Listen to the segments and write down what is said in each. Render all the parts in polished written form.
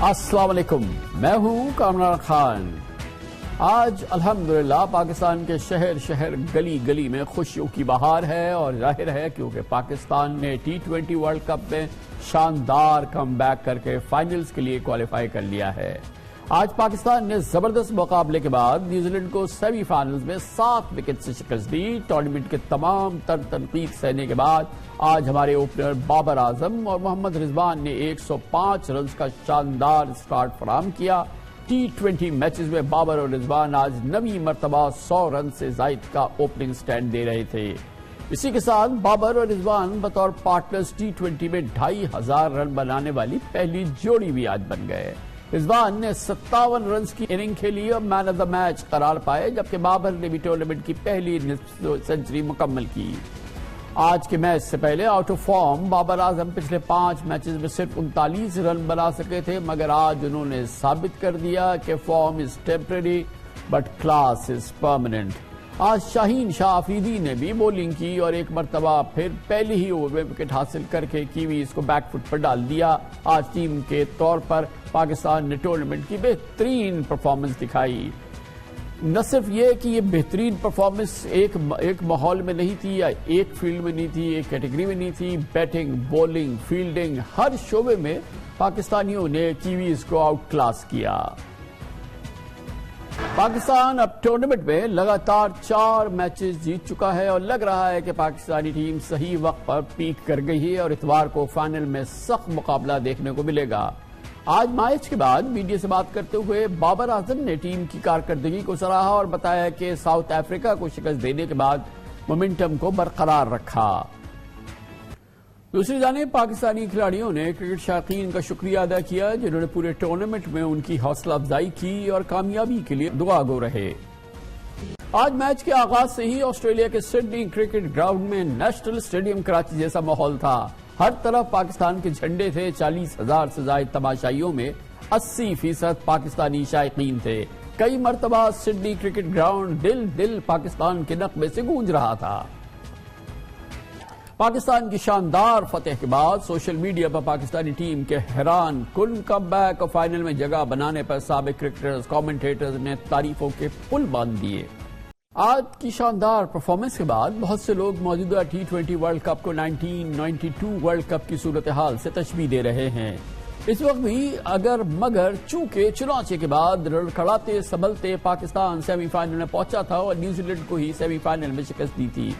السلام علیکم، میں ہوں کامران خان۔ آج الحمدللہ پاکستان کے شہر شہر گلی گلی میں خوشیوں کی بہار ہے، اور ظاہر ہے کیونکہ پاکستان نے T20 ورلڈ کپ میں شاندار کم بیک کر کے فائنلز کے لیے کوالیفائی کر لیا ہے۔ آج پاکستان نے زبردست مقابلے کے بعد نیوزی لینڈ کو سیمی فائنلز میں 7 وکٹ سے شکست دی۔ ٹورنامنٹ کے تمام تر تنقید سہنے کے بعد آج ہمارے اوپنر بابر اعظم اور محمد رضوان نے 105 رنز کا شاندار سٹارٹ فراہم کیا۔ T20 میچز میں بابر اور رضوان آج 9ویں مرتبہ 100 رن سے زائد کا اوپننگ سٹینڈ دے رہے تھے۔ اسی کے ساتھ بابر اور رضوان بطور پارٹنرز T20 میں 2500 رن بنانے والی پہلی جوڑی بھی آج بن گئے۔ رضوان نے 57 رنز کی اننگ کھیلی اور مین آف دا میچ قرار پائے، جبکہ بابر نے بھی ٹورنامنٹ کی پہلی سنچری مکمل کی۔ آج کے میچ سے پہلے out of form Babar Azam پچھلے 5 میچز میں صرف 39 رن بنا سکے تھے، مگر آج انہوں نے ثابت کر دیا کہ form is temporary but class is permanent. آج شاہین شاہ آفریدی نے بھی بولنگ کی اور ایک مرتبہ پھر پہلی ہی اوور میں وکٹ حاصل کر کے کیویز کو بیک فٹ پر ڈال دیا۔ آج ٹیم کے طور پر پاکستان نے ٹورنامنٹ کی بہترین پرفارمنس دکھائی۔ نہ صرف یہ کہ یہ بہترین پرفارمنس ایک ماحول میں نہیں تھی یا ایک فیلڈ میں نہیں تھی، ایک کیٹیگری میں نہیں تھی، بیٹنگ، بولنگ، فیلڈنگ، ہر شعبے میں پاکستانیوں نے کیویز کو آؤٹ کلاس کیا۔ پاکستان اب ٹورنامنٹ میں لگاتار 4 میچز جیت چکا ہے اور لگ رہا ہے کہ پاکستانی ٹیم صحیح وقت پر پیک کر گئی ہے اور اتوار کو فائنل میں سخت مقابلہ دیکھنے کو ملے گا۔ آج میچ کے بعد میڈیا سے بات کرتے ہوئے بابر اعظم نے ٹیم کی کارکردگی کو سراہا اور بتایا کہ ساؤتھ افریقہ کو شکست دینے کے بعد مومنٹم کو برقرار رکھا۔ دوسری جانب پاکستانی کھلاڑیوں نے کرکٹ شائقین کا شکریہ ادا کیا، جنہوں نے پورے ٹورنامنٹ میں ان کی حوصلہ افزائی کی اور کامیابی کے لیے دعا گو رہے۔ آج میچ کے آغاز سے ہی آسٹریلیا کے سڈنی کرکٹ گراؤنڈ میں نیشنل اسٹیڈیم کراچی جیسا ماحول تھا۔ ہر طرف پاکستان کے جھنڈے تھے۔ 40,000 سے زائد تماشائیوں میں 80% پاکستانی شائقین تھے۔ کئی مرتبہ سڈنی کرکٹ گراؤنڈ دل پاکستان کے نغمے سے گونج رہا تھا۔ پاکستان کی شاندار فتح کے بعد سوشل میڈیا پر پاکستانی ٹیم کے حیران کن کم بیک اور فائنل میں جگہ بنانے پر سابق کرکٹرز، کامنٹیٹرز نے تعریفوں کے پل باندھ دیے۔ آج کی شاندار پرفارمنس کے بعد بہت سے لوگ موجودہ T20 ورلڈ کپ کو 1992 ورلڈ کپ کی صورتحال سے تشبیہ دے رہے ہیں۔ اس وقت بھی مگر چونکہ چنانچہ کے بعد لڑکھڑاتے سنبھلتے پاکستان سیمی فائنل میں پہنچا تھا اور نیوزی لینڈ کو ہی سیمی فائنل میں شکست دی تھی۔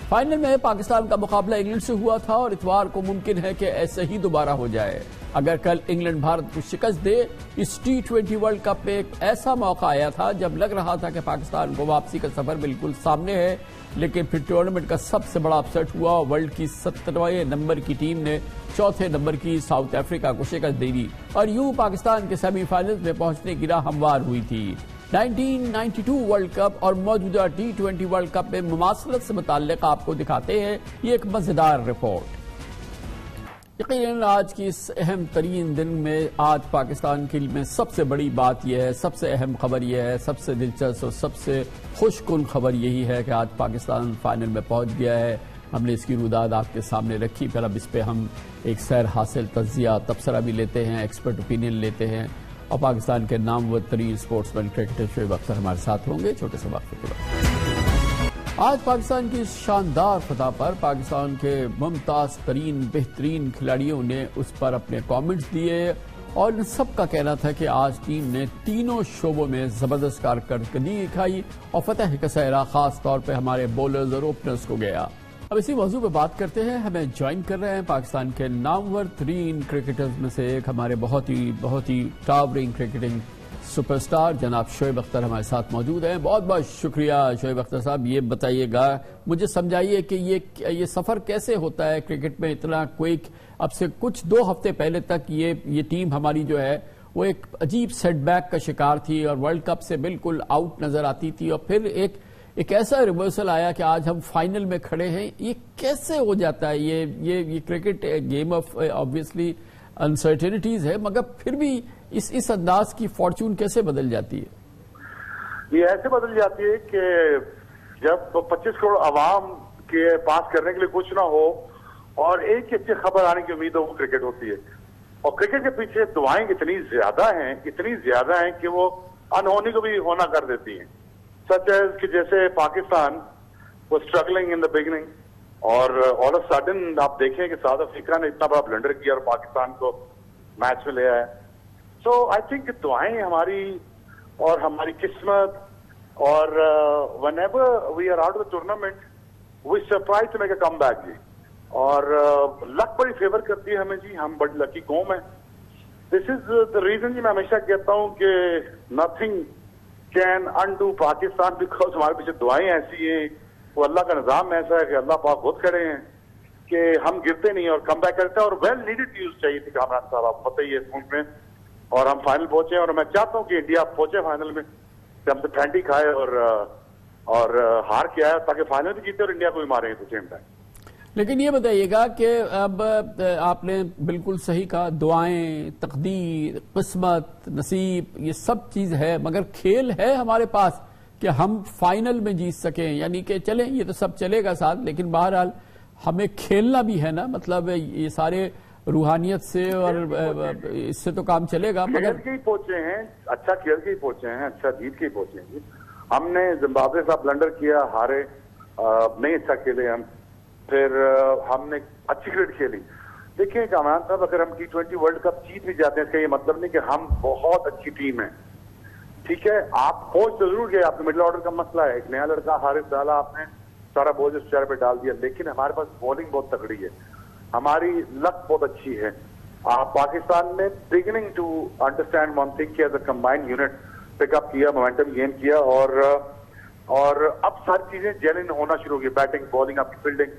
فائنل میں پاکستان کا مقابلہ انگلینڈ سے ہوا تھا اور اتوار کو ممکن ہے کہ ایسے ہی دوبارہ ہو جائے۔ اگر کل انگلینڈ بھارت کو شکست دے، اس T20 ورلڈ کپ میں ایک ایسا موقع آیا تھا جب لگ رہا تھا کہ پاکستان کو واپسی کا سفر بالکل سامنے ہے، لیکن پھر ٹورنامنٹ کا سب سے بڑا اپسٹ ہوا۔ ورلڈ کی 17ویں نمبر کی ٹیم نے 4تھے نمبر کی ساؤتھ افریقہ کو شکست دے دی اور یوں پاکستان کے سیمی فائنل میں پہنچنے کی راہ ہموار ہوئی تھی۔ 1992 ورلڈ کپ اور موجودہ T20 ورلڈ کپ میں مماثلت سے متعلق آپ کو دکھاتے ہیں یہ ایک مزیدار رپورٹ۔ یقیناً آج کی اس اہم ترین دن میں آج پاکستان کے لیے سب سے بڑی بات یہ ہے، سب سے اہم خبر یہ ہے، سب سے دلچسپ اور سب سے خوش کن خبر یہی ہے کہ آج پاکستان فائنل میں پہنچ گیا ہے۔ ہم نے اس کی روداد آپ کے سامنے رکھی، پھر اب اس پہ ہم ایک سیر حاصل تجزیہ تبصرہ بھی لیتے ہیں، ایکسپرٹ اوپینین لیتے ہیں، اور پاکستان کے نامور ترین اسپورٹس مین کرکٹر شعیب اختر ہمارے ساتھ ہوں گے چھوٹے سے وقفے کے بعد۔ آج پاکستان کی شاندار فتح پر پاکستان کے ممتاز ترین بہترین کھلاڑیوں نے اس پر اپنے کامنٹس دیے اور ان سب کا کہنا تھا کہ آج ٹیم نے تینوں شعبوں میں زبردست کارکردگی دکھائی اور فتح کا سہرا خاص طور پہ ہمارے بولرز اور اوپنرز کو گیا۔ اب اسی موضوع پہ بات کرتے ہیں۔ ہمیں جوائن کر رہے ہیں پاکستان کے نامور ترین کرکٹرز میں سے ایک، ہمارے بہت ہی ٹاورنگ کرکٹنگ سپر سٹار جناب شعیب اختر ہمارے ساتھ موجود ہیں۔ بہت بہت شکریہ شعیب اختر صاحب۔ یہ بتائیے گا، مجھے سمجھائیے کہ یہ سفر کیسے ہوتا ہے کرکٹ میں اتنا کوئک؟ اب سے کچھ 2 ہفتے پہلے تک یہ ٹیم ہماری جو ہے وہ ایک عجیب سیٹ بیک کا شکار تھی اور ورلڈ کپ سے بالکل آؤٹ نظر آتی تھی، اور پھر ایک ایسا ریورسل آیا کہ آج ہم فائنل میں کھڑے ہیں۔ یہ کیسے ہو جاتا ہے؟ یہ cricket game of obviously uncertainties ہے، مگر پھر بھی اس انداز کی فارچون کیسے بدل جاتی ہے؟ یہ ایسے بدل جاتی ہے کہ جب 25 کروڑ عوام کے پاس کرنے کے لیے کچھ نہ ہو اور ایک ہی اچھی خبر آنے کی امید ہو، وہ کرکٹ ہوتی ہے۔ اور کرکٹ کے پیچھے دعائیں اتنی زیادہ ہیں کہ وہ انہونی کو بھی ہونا کر دیتی ہیں. سچ ایز کہ جیسے پاکستان وہ اسٹرگلنگ ان دا بگننگ اور آل آف سڈن آپ دیکھیں کہ ساؤتھ افریقہ نے اتنا بڑا بلنڈر کیا اور پاکستان کو میچ میں لے آیا. سو آئی تھنک دعائیں ہماری اور ہماری قسمت اور whenever we are out of the tournament we surprise to make a comeback جی. اور لک بڑی فیور کرتی ہے ہمیں جی, ہم بڑی لکی قوم ہے. دس از دا ریزن جی, میں ہمیشہ کہتا ہوں کہ nothing can undo Pakistan because ہمارے پیچھے دعائیں ایسی ہیں, وہ اللہ کا نظام ایسا ہے کہ اللہ پاک خود کھڑے ہیں کہ ہم گرتے نہیں اور کم بیک کرتے ہیں. اور ویل نیڈڈ نیوز چاہیے تھی کامران صاحب, آپ پتہ ہی ہے اس ملک میں, اور ہم فائنل پہنچے اور میں چاہتا ہوں کہ انڈیا پہنچے فائنل میں, کہ ہم سے پھینٹی کھائے اور ہار کے آئے تاکہ فائنل بھی جیتے اور انڈیا کو بھی مارے تو سیم ٹائم. لیکن یہ بتائیے گا کہ اب آپ نے بالکل صحیح کہا, دعائیں, تقدیر, قسمت, نصیب, یہ سب چیز ہے, مگر کھیل ہے ہمارے پاس کہ ہم فائنل میں جیت سکیں. یعنی کہ چلیں یہ تو سب چلے گا ساتھ, لیکن بہرحال ہمیں کھیلنا بھی ہے نا. مطلب یہ سارے روحانیت سے اور اس سے تو کام چلے گا, مگر کھیل کے ہی پہنچے ہیں, اچھا کھیل کے ہی پہنچے ہیں, اچھا جیت کے ہی پہنچے ہیں. ہم نے زمبابوے سے بلنڈر کیا, ہارے, نہیں اچھا کھیلے ہم, پھر ہم نے اچھی کرکٹ کھیلی. دیکھیں کامران صاحب, اگر ہم T20 ورلڈ کپ جیت بھی جاتے ہیں اس کا یہ مطلب نہیں کہ ہم بہت اچھی ٹیم ہے. ٹھیک ہے, آپ کوچ تو ضرور گئے, آپ کے مڈل آرڈر کا مسئلہ ہے, ایک نیا لڑکا حارث ڈالا آپ نے, سارا بوجھ اس چہرے پہ ڈال دیا, لیکن ہمارے پاس بولنگ بہت تگڑی ہے, ہماری لک بہت اچھی ہے. پاکستان نے beginning to understand one thing کہ as a combined unit pick up کیا, مومنٹم گین کیا, اور اب ساری چیزیں جیلن ہونا شروع ہو گئی. بیٹنگ, بالنگ, آپ کی فیلڈنگ,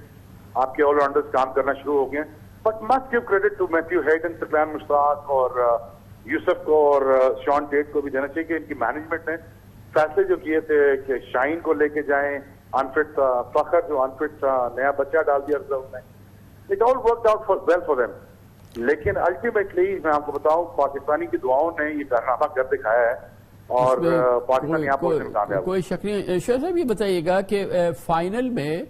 آپ کے آل راؤنڈرز کام کرنا شروع ہو گئے. But must give credit to Matthew Hayden, Saqlain Mushtaq اور یوسف کو اور شان ٹیٹ کو بھی دینا چاہیے کہ ان کی مینجمنٹ نے فیصلے جو کیے تھے کہ شاہین کو لے کے جائیں, انفٹ فخر جو انفٹ تھا, نیا بچہ ڈال دیا ریزرو میں, it all worked out well for them. لیکن الٹیمیٹلی میں آپ کو بتاؤں پاکستانی کی دعاؤں نے یہ کارنامہ کر دکھایا ہے اور پاکستان یہاں پہنچنے کامیاب. کوئی شک نہیں. شاہ صاحب یہ بتائیے گا کہ فائنل میں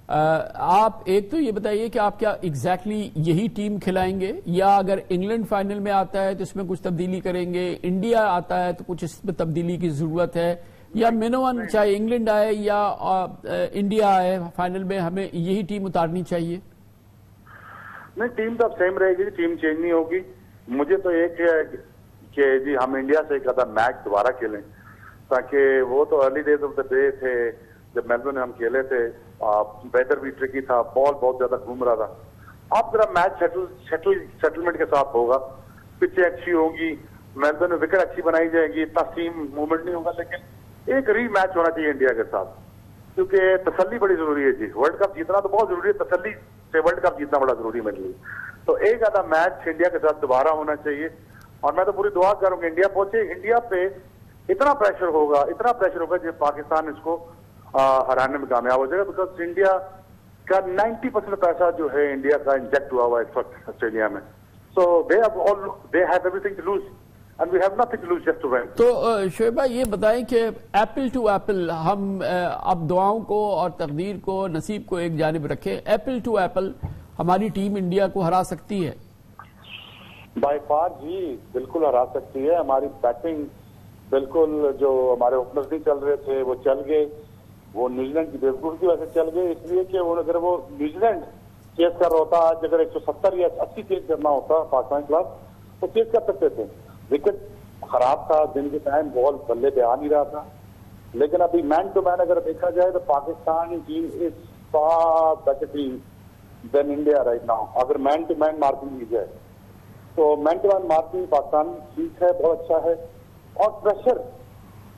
آپ ایک تو یہ بتائیے کہ آپ کیا ایگزیکٹلی یہی ٹیم کھلائیں گے, یا اگر انگلینڈ فائنل میں آتا ہے تو اس میں کچھ تبدیلی کریں گے, انڈیا آتا ہے تو کچھ اس میں تبدیلی کی ضرورت ہے, یا مینوان چاہے انگلینڈ آئے یا انڈیا آئے فائنل میں ہمیں یہی ٹیم اتارنی چاہیے؟ نہیں, ٹیم تو اب سیم رہے گی, ٹیم چینج نہیں ہوگی. مجھے تو ایک ہے کہ جی ہم انڈیا سے ایک آدھا میچ دوبارہ کھیلیں, تاکہ وہ تو early days of the day تھے جب میلبورن میں ہم کھیلے تھے, ویدر بھی ٹرکی تھا, بال بہت زیادہ گھوم رہا تھا. اب ذرا میچ سیٹلمنٹ کے ساتھ ہوگا, پچیں اچھی ہوگی, میلبورن میں وکٹ اچھی بنائی جائے گی, تقسیم موومنٹ نہیں ہوگا, لیکن ایک ری میچ ہونا چاہیے انڈیا کے ساتھ, کیونکہ تسلی بڑی ضروری ہے جی. ورلڈ کپ جیتنا تو بہت ضروری ہے, تسلی سے ورلڈ کپ جیتنا بڑا ضروری ہے میرے لیے. تو ایک آدھا میچ انڈیا کے ساتھ دوبارہ ہونا چاہیے, اور میں تو پوری دعا کروں کہ انڈیا پہنچے. انڈیا پہ اتنا پریشر ہوگا جب پاکستان اس کو ہرانے میں کامیاب ہو جائے گا, بیکاز انڈیا کا 90% پیسہ جو ہے انڈیا کا انجیکٹ ہوا ہوا ہے اس وقت آسٹریلیا میں. So they have everything to lose and we have nothing to lose, just to win. تو شعیب بھائی یہ بتائیں کہ ایپل ٹو ایپل ہم اب دعاؤں کو اور تقدیر کو, نصیب کو ایک جانب رکھیں, ایپل ٹو ایپل ہماری ٹیم انڈیا کو ہرا سکتی ہے؟ بائی فار جی بالکل ہرا سکتی ہے. ہماری بیٹنگ بالکل, جو ہمارے اوپنرز نہیں چل رہے تھے وہ چل گئے, وہ نیوزی لینڈ کی بیوقوفی کی وجہ سے چل گئے, اس لیے کہ اگر وہ نیوزی لینڈ چیز کر رہا ہوتا, آج اگر 170 یا 80 چیز کرنا ہوتا پاکستان کے خلاف تو چیز کر سکتے تھے. وکٹ خراب تھا, دن کے ٹائم بال بلے پہ آ نہیں رہا تھا, لیکن ابھی مین ٹو مین اگر دیکھا جائے تو Pakistan team is far better team than India right now. اگر مین ٹو مین مارکنگ کی جائے تو man to man marking Pakistan ٹھیک ہے, بہت اچھا ہے. اور پریشر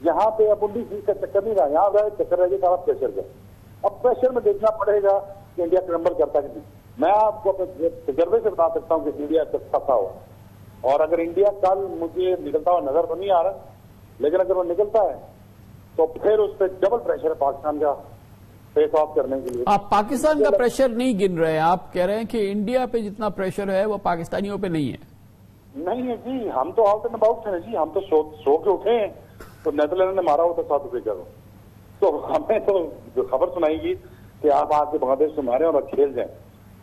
یہاں پہ اب 19 فیصد کا چکر نہیں رہا, یہاں رہے چکر رہ گیا سارا پریشر کا. اب پریشر میں دیکھنا پڑے گا کہ انڈیا کرمبل کرتا کہ نہیں. میں آپ کو اپنے تجربے سے بتا سکتا ہوں کہ انڈیا پھنسا ہوا, اور اگر انڈیا کل مجھے نکلتا ہوا نظر تو نہیں آ رہا, لیکن اگر وہ نکلتا ہے تو پھر اس پہ ڈبل پریشر ہے پاکستان کا فیس آف کرنے کے لیے. آپ پاکستان کا پریشر نہیں گن رہے ہیں, آپ کہہ رہے ہیں کہ انڈیا پہ جتنا پریشر ہے وہ پاکستانیوں پہ نہیں ہے. نہیں ہے جی, ہم تو آؤٹ اینڈ اباؤٹ ہیں جی, ہم تو سو کے اٹھے ہیں تو نیدرلینڈ نے مارا ہوتا 7 وکٹ کو, تو ہمیں تو جو خبر سنائی گی کہ آپ آ کے بنگلہ دیش سے مارے اور کھیل جائیں,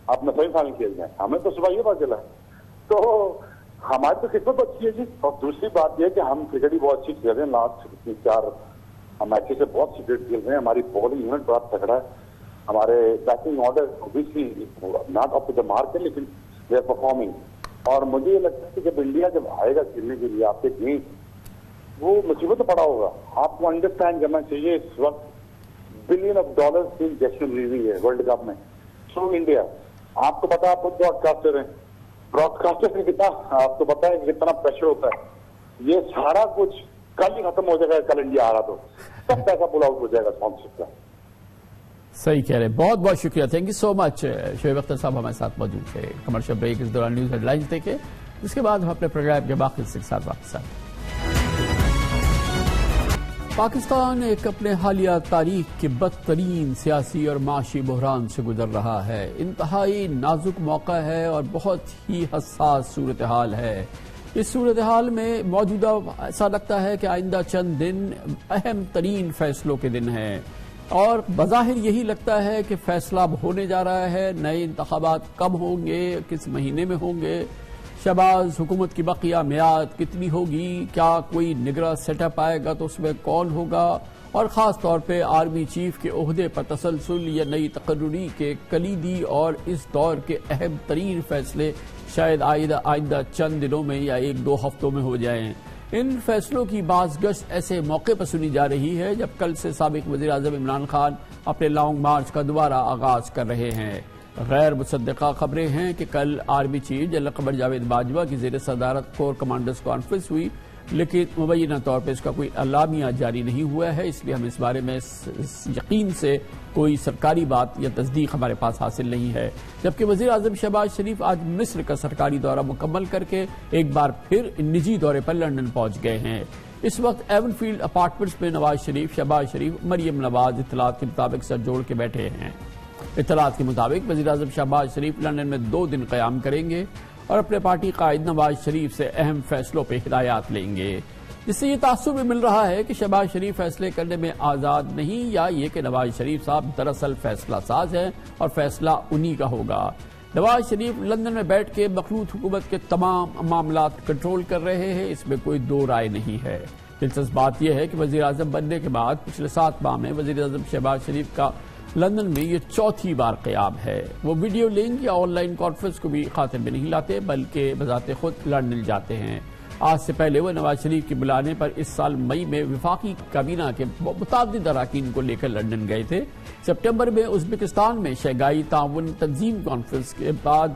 آپ نے سیمی فائنل کھیل جائیں, ہمیں تو صبح یہ پتا چلا. تو ہماری تو قسمت اچھی ہے جی. اور دوسری بات یہ ہے کہ ہم کرکٹ بھی بہت اچھی کھیل رہے ہیں. لاسٹ 4 میچز سے بہت سی کرکٹ کھیل رہے ہیں. ہماری بالنگ یونٹ بڑا تگڑا ہے. ہمارے batting order obviously not up to the mark ہے, لیکن دے آر پرفارمنگ. اور مجھے یہ لگتا ہے کہ جب انڈیا جب آئے گا کھیلنے کے لیے آپ کے گیم, وہ مصیبت پڑا ہوگا. آپ کو انڈرسٹینڈ کرنا چاہیے اس وقت $بلین کی انجیکشن ہوئی ہوئی ہے ورلڈ کپ میں تھرو انڈیا. آپ کو پتا, آپ خود براڈ کاسٹر ہیں, براڈ کاسٹر سے کتنا آپ کو پتا ہے کہ کتنا پریشر ہوتا ہے. یہ سارا کچھ کل ہی ختم ہو جائے گا. کل انڈیا آ رہا تو سب پیسہ پل آؤٹ ہو جائے گا اسپانسرشپ کا. صحیح کہہ رہے ہیں. بہت بہت شکریہ. تھینک یو سو مچ. شعیب اختر صاحب ہمارے ساتھ موجود تھے. کمرشل بریک اس دوران نیوز ہیڈ لائنز دیکھے, اس کے بعد ہم اپنے پروگرام کے باقی کے ساتھ واپس آئے. پاکستان ایک اپنے حالیہ تاریخ کے بدترین سیاسی اور معاشی بحران سے گزر رہا ہے. انتہائی نازک موقع ہے اور بہت ہی حساس صورتحال ہے. اس صورتحال میں موجودہ ایسا لگتا ہے کہ آئندہ چند دن اہم ترین فیصلوں کے دن ہیں, اور بظاہر یہی لگتا ہے کہ فیصلہ اب ہونے جا رہا ہے. نئے انتخابات کب ہوں گے, کس مہینے میں ہوں گے, شہباز حکومت کی بقیہ میعاد کتنی ہوگی, کیا کوئی نگراں سیٹ اپ آئے گا تو اس میں کون ہوگا, اور خاص طور پہ آرمی چیف کے عہدے پر تسلسل یا نئی تقرری کے کلیدی اور اس دور کے اہم ترین فیصلے شاید آئندہ چند دنوں میں یا 1-2 ہفتوں میں ہو جائیں. ان فیصلوں کی باز گشت ایسے موقع پر سنی جا رہی ہے جب کل سے سابق وزیر اعظم عمران خان اپنے لانگ مارچ کا دوبارہ آغاز کر رہے ہیں. غیر مصدقہ خبریں ہیں کہ کل army chief general Qamar Javed Bajwa کی زیر صدارت کور کمانڈرز کانفرنس ہوئی, لیکن مبینہ طور پہ اس کا کوئی اعلامیہ جاری نہیں ہوا ہے, اس لیے ہم اس بارے میں یقین سے کوئی سرکاری بات یا تصدیق ہمارے پاس حاصل نہیں ہے. جبکہ وزیر اعظم شہباز شریف آج مصر کا سرکاری دورہ مکمل کر کے ایک بار پھر نجی دورے پر لندن پہنچ گئے ہیں. اس وقت ایون فیلڈ اپارٹمنٹس میں نواز شریف, شہباز شریف, مریم نواز اطلاعات کے مطابق سر جوڑ کے بیٹھے ہیں. اطلاعات کے مطابق وزیر اعظم شہباز شریف لندن میں 2 دن قیام کریں گے اور اپنے پارٹی قائد نواز شریف سے اہم فیصلوں پہ ہدایات لیں گے, جس سے یہ تاثر بھی مل رہا ہے کہ شہباز شریف فیصلے کرنے میں آزاد نہیں, یا یہ کہ نواز شریف صاحب دراصل فیصلہ ساز ہیں اور فیصلہ انہی کا ہوگا. نواز شریف لندن میں بیٹھ کے مخلوط حکومت کے تمام معاملات کنٹرول کر رہے ہیں, اس میں کوئی 2 رائے نہیں ہے. دلچسپ بات یہ ہے کہ وزیر اعظم بننے کے بعد پچھلے 7 ماہ میں وزیر اعظم شہباز شریف کا لندن میں یہ 4تھی بار قیام ہے. وہ ویڈیو لنک یا آن لائن کانفرنس کو بھی خاطر میں نہیں لاتے, بلکہ بذات خود لندن جاتے ہیں. آج سے پہلے وہ نواز شریف کے بلانے پر اس سال مئی میں وفاقی کابینہ کے متعدد اراکین کو لے کر لندن گئے تھے. سپٹمبر میں ازبکستان میں شنگھائی تعاون تنظیم کانفرنس کے بعد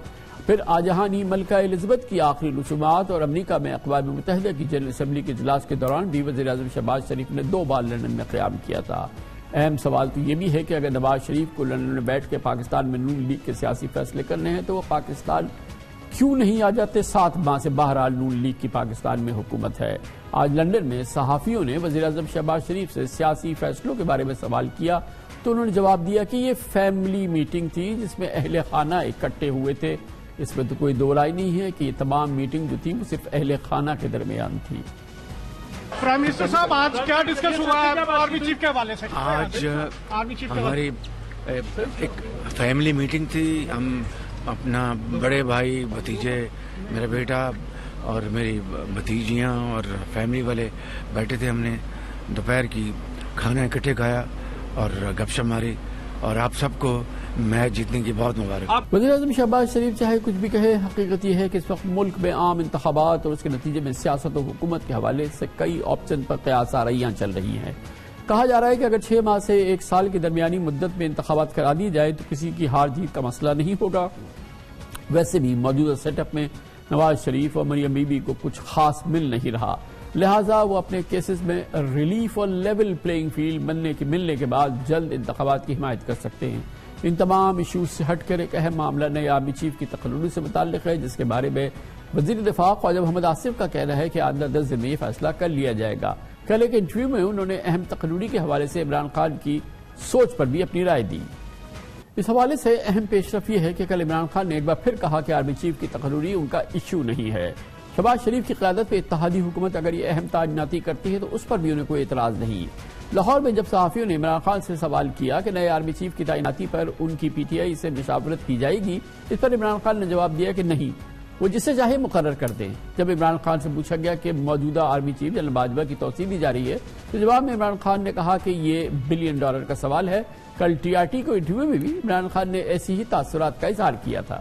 پھر آجہانی ملکہ الزبتھ کی آخری رسومات اور امریکہ میں اقوام متحدہ کی جنرل اسمبلی کے اجلاس کے دوران بھی وزیر اعظم شہباز شریف نے 2 بار لندن میں قیام کیا تھا. اہم سوال تو یہ بھی ہے کہ اگر نواز شریف کو لندن میں بیٹھ کے پاکستان میں نون لیگ کے سیاسی فیصلے کرنے ہیں تو وہ پاکستان کیوں نہیں آ جاتے؟ 7 ماہ سے بہرحال نون لیگ کی پاکستان میں حکومت ہے. آج لندن میں صحافیوں نے وزیر اعظم شہباز شریف سے سیاسی فیصلوں کے بارے میں سوال کیا تو انہوں نے جواب دیا کہ یہ فیملی میٹنگ تھی جس میں اہل خانہ اکٹھے ہوئے تھے. اس میں تو کوئی 2 رائے نہیں ہے کہ یہ تمام میٹنگ جو تھی وہ صرف اہل خانہ کے درمیان تھی. پرائم منسٹر صاحب آج کیا ڈسکس ہوا ہے آرمی چیف کے حوالے سے؟ آج ہماری ایک فیملی میٹنگ تھی. ہم اپنا بڑے بھائی, بھتیجے, میرا بیٹا اور میری بھتیجیاں اور فیملی والے بیٹھے تھے. ہم نے دوپہر کی کھانا اکٹھے کھایا اور گپ شپ ماری, اور آپ سب کو میچ جیتنے کی بہت مبارک. وزیر اعظم شہباز شریف چاہے کچھ بھی کہے, حقیقت یہ ہے کہ اس وقت ملک میں عام انتخابات اور اس کے نتیجے میں سیاست و حکومت کے حوالے سے کئی آپشن پر قیاس آرائیاں چل رہی ہیں. کہا جا رہا ہے کہ اگر 6 ماہ سے 1 سال کی درمیانی مدت میں انتخابات کرا دیے جائے تو کسی کی ہار جیت کا مسئلہ نہیں ہوگا. ویسے بھی موجودہ سیٹ اپ میں نواز شریف اور مریم بی بی کو کچھ خاص مل نہیں رہا, لہٰذا وہ اپنے کیسز میں ریلیف اور لیول پلینگ فیلڈ ملنے کے بعد جلد انتخابات کی حمایت کر سکتے ہیں. ان تمام ایشوز سے ہٹ کر ایک اہم معاملہ نئے آرمی چیف کی تقرری سے متعلق ہے, جس کے بارے میں وزیر دفاع خواجہ محمد آصف کا کہنا ہے کہ آئندہ 10 دن میں یہ فیصلہ کر لیا جائے گا. کل ایک انٹرویو میں انہوں نے اہم تقرری کے حوالے سے عمران خان کی سوچ پر بھی اپنی رائے دی. اس حوالے سے اہم پیش رفت یہ ہے کہ کل عمران خان نے ایک بار پھر کہا کہ آرمی چیف کی تقرری ان کا ایشو نہیں ہے. شہباز شریف کی قیادت پہ اتحادی حکومت اگر یہ اہم تعیناتی کرتی ہے تو اس پر بھی انہیں کوئی اعتراض نہیں. لاہور میں جب صحافیوں نے عمران خان سے سوال کیا کہ نئے آرمی چیف کی تعیناتی پر ان کی پی ٹی آئی سے مشاورت کی جائے گی, اس پر عمران خان نے جواب دیا کہ نہیں, وہ جسے چاہے مقرر کر دیں۔ جب عمران خان سے پوچھا گیا کہ موجودہ آرمی چیف جنرل باجوہ کی توسیع دی جا رہی ہے تو جواب میں عمران خان نے کہا کہ یہ $1 بلین کا سوال ہے۔ کل TRT کو انٹرویو میں بھی عمران خان نے ایسی ہی تاثرات کا اظہار کیا تھا۔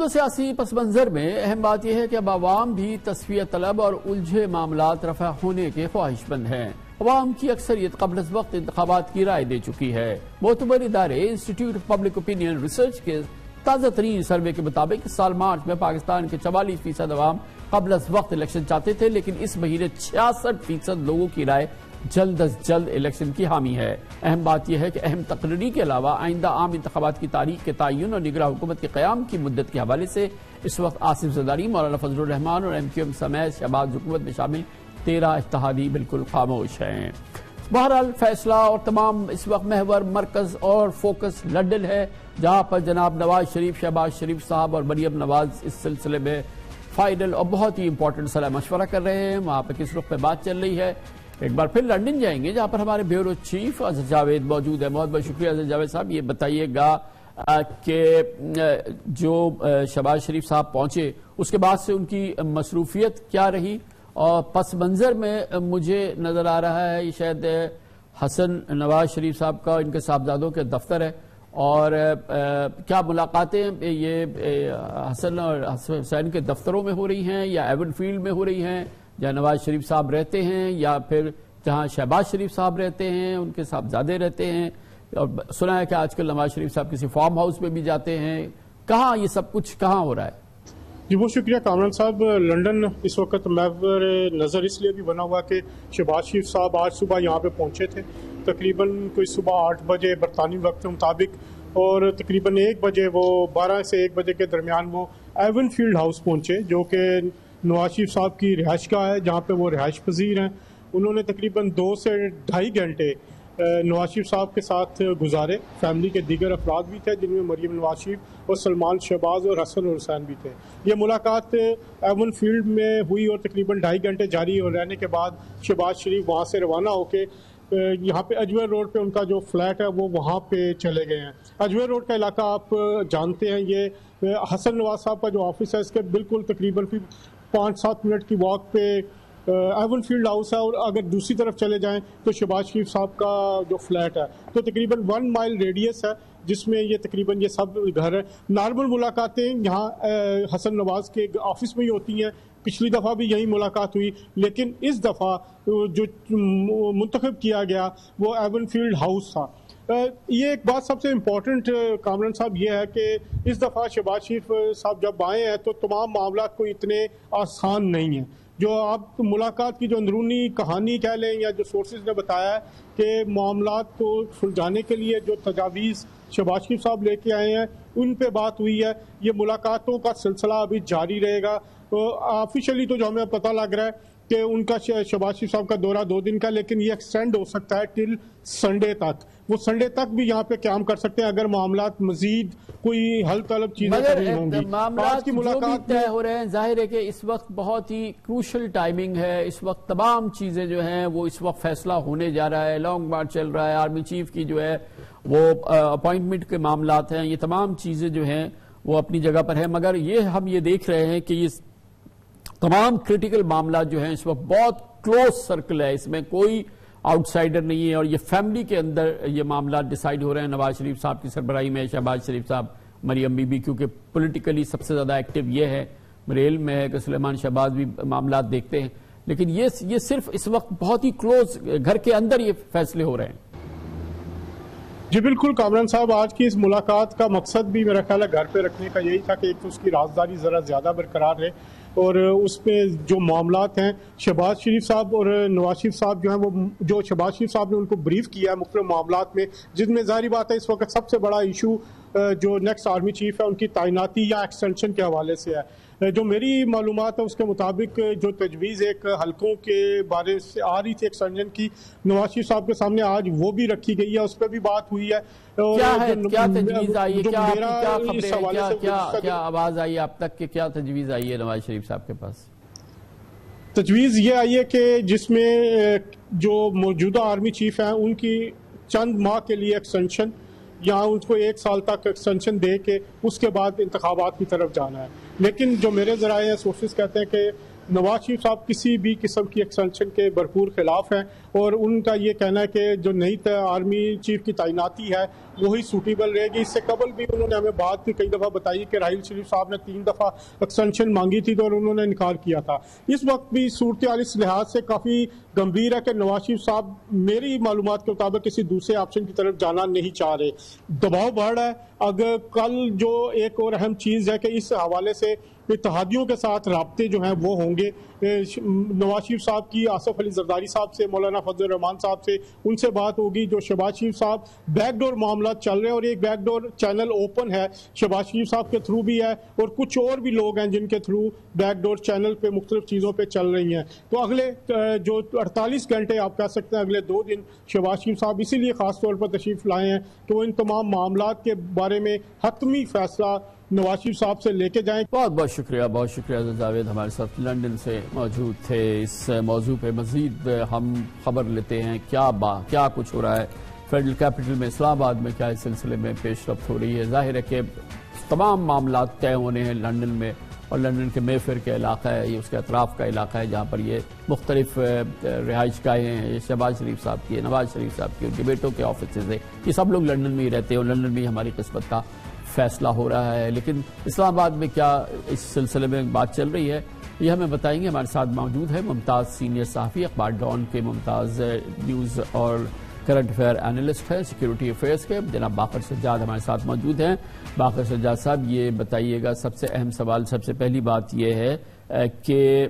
سیاسی پس منظر میں اہم بات یہ ہے کہ اب عوام بھی تصفیہ طلب اور الجھے معاملات رفع ہونے کے خواہش مند ہیں۔ عوام کی اکثریت قبل از وقت انتخابات کی رائے دے چکی ہے۔ معتبر ادارے institute of public opinion research کے تازہ ترین سروے کے مطابق اس سال مارچ میں پاکستان کے 44% عوام قبل از وقت الیکشن چاہتے تھے، لیکن اس مہینے 66% لوگوں کی رائے جلد از جلد الیکشن کی حامی ہے۔ اہم بات یہ ہے کہ اہم تقرری کے علاوہ آئندہ عام انتخابات کی تاریخ کے تعین اور نگراں حکومت کے قیام کی مدت کے حوالے سے اس وقت آصف زرداری، مولانا فضل الرحمان اور MQM سمیت شہباز حکومت میں شامل 13 اتحادی بالکل خاموش ہیں۔ بہرحال فیصلہ اور تمام اس وقت محور، مرکز اور فوکس لندن ہے، جہاں پر جناب نواز شریف، شہباز شریف صاحب اور مریم نواز اس سلسلے میں فائنل اور بہت ہی امپورٹنٹ صلاح مشورہ کر رہے ہیں۔ وہاں پہ کس رخ پہ بات چل رہی ہے۔ ایک بار پھر لندن جائیں گے جہاں پر ہمارے بیورو چیف اظہر جاوید موجود ہے۔ بہت بہت شکریہ اظہر جاوید صاحب۔ یہ بتائیے گا کہ جو شہباز شریف صاحب پہنچے اس کے بعد سے ان کی مصروفیت کیا رہی، اور پس منظر میں مجھے نظر آ رہا ہے یہ شاید حسن نواز شریف صاحب کا ان کے صاحبزادوں کے دفتر ہے، اور کیا ملاقاتیں یہ حسن اور حسین کے دفتروں میں ہو رہی ہیں یا ایون فیلڈ میں ہو رہی ہیں جہاں نواز شریف صاحب رہتے ہیں، یا پھر جہاں شہباز شریف صاحب رہتے ہیں ان کے صاحبزادے رہتے ہیں؟ اور سنا ہے کہ آج کل نواز شریف صاحب کسی فارم ہاؤس میں بھی جاتے ہیں۔ کہاں یہ سب کچھ کہاں ہو رہا ہے؟ جی بہت شکریہ کامران صاحب۔ لندن اس وقت محور نظر اس لیے بھی بنا ہوا کہ شہباز شریف صاحب آج صبح یہاں پہ پہنچے تھے، تقریباً کوئی صبح 8 بجے برطانوی وقت کے مطابق، اور تقریباً 1 بجے وہ 12 سے 1 بجے کے درمیان وہ ایون فیلڈ ہاؤس پہنچے، جو کہ نواز شریف صاحب کی رہائش گاہ ہے جہاں پہ وہ رہائش پذیر ہیں۔ انہوں نے تقریباً 2 سے 2.5 گھنٹے نواز شریف صاحب کے ساتھ گزارے۔ فیملی کے دیگر افراد بھی تھے جن میں مریم نواز شریف اور سلمان شہباز اور حسن اور حسین بھی تھے۔ یہ ملاقات ایون فیلڈ میں ہوئی اور تقریباً 2.5 گھنٹے جاری رہنے کے بعد شہباز شریف وہاں سے روانہ ہو کے یہاں پہ اجمیر روڈ پہ ان کا جو فلیٹ ہے وہ وہاں پہ چلے گئے ہیں۔ اجمیر روڈ کا علاقہ آپ جانتے ہیں، یہ حسن نواز صاحب کا جو آفس ہے اس کے بالکل تقریباً 5-7 منٹ کی واک پہ ایون فیلڈ ہاؤس ہے، اور اگر دوسری طرف چلے جائیں تو شہباز شریف صاحب کا جو فلیٹ ہے تو تقریباً 1 مائل ریڈیس ہے جس میں یہ تقریباً یہ سب گھر ہے۔ نارمل ملاقاتیں یہاں حسن نواز کے آفس میں ہی ہوتی ہیں، پچھلی دفعہ بھی یہی ملاقات ہوئی، لیکن اس دفعہ جو منتخب کیا گیا وہ ایون فیلڈ ہاؤس تھا۔ یہ ایک بات سب سے امپورٹنٹ کامران صاحب یہ ہے کہ اس دفعہ شہباز شریف صاحب جب آئے ہیں تو تمام معاملات کوئی اتنے آسان نہیں ہیں۔ جو آپ ملاقات کی جو اندرونی کہانی کہہ لیں یا جو سورسز نے بتایا ہے کہ معاملات کو سلجھانے کے لیے جو تجاویز شہباز شریف صاحب لے کے آئے ہیں ان پہ بات ہوئی ہے۔ یہ ملاقاتوں کا سلسلہ ابھی جاری رہے گا۔ آفیشلی تو جو ہمیں پتہ لگ رہا ہے کہ ان کا شہباز شریف صاحب کا دورہ 2 دن کا، لیکن یہ ایکسٹینڈ ہو سکتا ہے ٹل سنڈے تک۔ وہ سنڈے تک بھی یہاں پہ قیام کر سکتے ہیں اگر معاملات مزید کوئی حل طلب چیزیں کرنی ہوں گی۔ معاملات کی ملاقات طے ہو رہے ہیں، ظاہر ہے کہ اس وقت بہت ہی کروشل ٹائمنگ ہے۔ اس وقت تمام چیزیں جو ہیں وہ اس وقت فیصلہ ہونے جا رہا ہے۔ لانگ مارچ چل رہا ہے، آرمی چیف کی جو ہے وہ اپوائنٹمنٹ کے معاملات ہیں، یہ تمام چیزیں جو ہیں وہ اپنی جگہ پر ہیں، مگر ہم یہ دیکھ رہے ہیں کہ یہ تمام کریٹیکل معاملات جو ہیں اس وقت بہت کلوز سرکل ہے، اس میں کوئی آؤٹ سائڈر نہیں ہے، اور یہ فیملی کے اندر یہ معاملات ڈیسائیڈ ہو رہے ہیں۔ نواز شریف صاحب کی سربراہی میں شہباز شریف صاحب، مریم بی بی، کیونکہ پولیٹیکلی سب سے زیادہ ایکٹیو یہ ہے، میرے علم میں ہے کہ سلیمان شہباز بھی معاملات دیکھتے ہیں، لیکن یہ صرف اس وقت بہت ہی کلوز گھر کے اندر یہ فیصلے ہو رہے ہیں۔ جی بالکل کامران صاحب، آج کی اس ملاقات کا مقصد بھی میرا خیال ہے گھر پہ رکھنے کا یہی تھا کہ ایک تو اس کی رازداری ذرا زیادہ برقرار رہے، اور اس پہ جو معاملات ہیں شہباز شریف صاحب اور نواز شریف صاحب جو ہیں وہ جو شہباز شریف صاحب نے ان کو بریف کیا ہے مختلف معاملات میں، جس میں ظاہری بات ہے اس وقت سب سے بڑا ایشو جو نیکسٹ آرمی چیف ہے ان کی تعیناتی یا ایکسٹینشن کے حوالے سے ہے۔ جو میری معلومات ہے اس کے مطابق جو تجویز ایک حلقوں کے بارے سے آ رہی تھی ایکسٹینشن کی، نواز شریف صاحب کے سامنے آج وہ بھی رکھی گئی ہے، اس پہ بھی بات ہوئی ہے۔ کیا تجویز آئی ہے، کیا آواز آئی ہے اب تک کہ کیا تجویز آئی ہے نواز شریف صاحب کے پاس؟ تجویز یہ آئی ہے کہ جس میں جو موجودہ آرمی چیف ہیں ان کی چند ماہ کے لیے ایکسٹینشن یا ان کو 1 سال تک ایکسٹینشن دے کے اس کے بعد انتخابات کی طرف جانا ہے. لیکن جو میرے ذرائع سورسز کہتے ہیں کہ نواز شریف صاحب کسی بھی قسم کی ایکسٹینشن کے بھرپور خلاف ہیں, اور ان کا یہ کہنا ہے کہ جو نئی آرمی چیف کی تعیناتی ہے وہی سوٹیبل رہے گی. اس سے قبل بھی انہوں نے ہمیں بات کئی دفعہ بتائی کہ راحیل شریف صاحب نے 3 دفعہ ایکسٹینشن مانگی تھی اور انہوں نے انکار کیا تھا. اس وقت بھی صورتحال اس لحاظ سے کافی گمبھیر ہے کہ نواز شریف صاحب میری معلومات کے مطابق کسی دوسرے آپشن کی طرف جانا نہیں چاہ رہے. دباؤ بڑھ رہا ہے. اگر کل جو ایک اور اہم چیز ہے کہ اس حوالے سے اتحادیوں کے ساتھ رابطے جو ہیں وہ ہوں گے. نواز شریف صاحب کی آصف علی زرداری صاحب سے, مولانا فضل الرحمان صاحب سے, ان سے بات ہوگی. جو شہباز شریف صاحب بیک ڈور معاملات چل رہے ہیں, اور ایک بیک ڈور چینل اوپن ہے شہباز شریف صاحب کے تھرو بھی ہے, اور کچھ اور بھی لوگ ہیں جن کے تھرو بیک ڈور چینل پہ مختلف چیزوں پہ چل رہی ہیں. تو اگلے جو 48 گھنٹے آپ کہہ سکتے ہیں, اگلے 2 دن شہباز شریف صاحب اسی لیے خاص طور پر تشریف لائے ہیں کہ وہ ان تمام معاملات کے بارے میں حتمی فیصلہ نواز شریف صاحب سے لے کے جائیں. بہت بہت شکریہ عزیز جاوید ہمارے ساتھ لندن سے موجود تھے. اس موضوع پہ مزید ہم خبر لیتے ہیں کیا کچھ ہو رہا ہے فیڈرل کیپٹل میں, اسلام آباد میں کیا اس سلسلے میں پیش رفت ہو رہی ہے. ظاہر ہے کہ تمام معاملات طے ہونے ہیں لندن میں, اور لندن کے مے فیئر کا علاقہ ہے, یہ اس کے اطراف کا علاقہ ہے جہاں پر یہ مختلف رہائش گاہیں ہیں. شہباز شریف صاحب کی, نواز شریف صاحب کی, ان کے بیٹوں کے آفیسز ہیں, یہ سب لوگ لندن میں ہی رہتے ہیں, اور لندن میں ہی ہماری قسمت کا فیصلہ ہو رہا ہے. لیکن اسلام آباد میں کیا اس سلسلے میں بات چل رہی ہے یہ ہمیں بتائیں گے. ہمارے ساتھ موجود ہے ممتاز سینئر صحافی, اخبار ڈان کے ممتاز نیوز اور کرنٹ افیئر اینالسٹ ہیں سیکیورٹی افیئرز کے, جناب باقر سجاد ہمارے ساتھ موجود ہیں. باقر سجاد صاحب, یہ بتائیے گا سب سے اہم سوال, سب سے پہلی بات یہ ہے کہ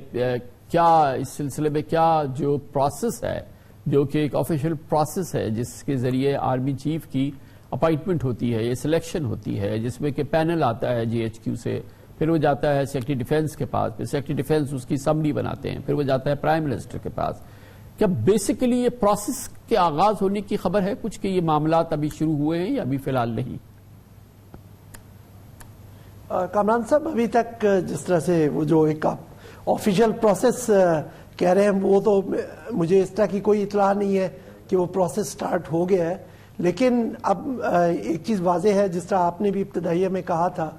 کیا اس سلسلے میں کیا جو پروسیس ہے, جو کہ ایک آفیشیل پروسیس ہے جس کے ذریعے آرمی چیف کی اپائنٹمنٹ ہوتی ہے, یہ سلیکشن ہوتی ہے, جس میں کہ پینل آتا ہے جی ایچ کیو سے, پھر وہ جاتا ہے سیکرٹری ڈیفنس کے پاس, پھر سیکرٹری ڈیفنس اس کی سمری بناتے ہیں, پھر وہ جاتا ہے پرائم منسٹر کے پاس. کیا بیسیکلی یہ پروسیس کے آغاز ہونے کی خبر ہے کچھ کہ یہ معاملات ابھی شروع ہوئے ہیں یا ابھی فی الحال نہیں؟ کامران صاحب, ابھی تک جس طرح سے وہ جو ایک آفیشیل پروسیس کہہ رہے ہیں وہ تو مجھے اس طرح کی کوئی اطلاع نہیں ہے کہ وہ پروسیس سٹارٹ ہو گیا ہے. لیکن اب ایک چیز واضح ہے, جس طرح آپ نے بھی ابتدائیہ میں کہا تھا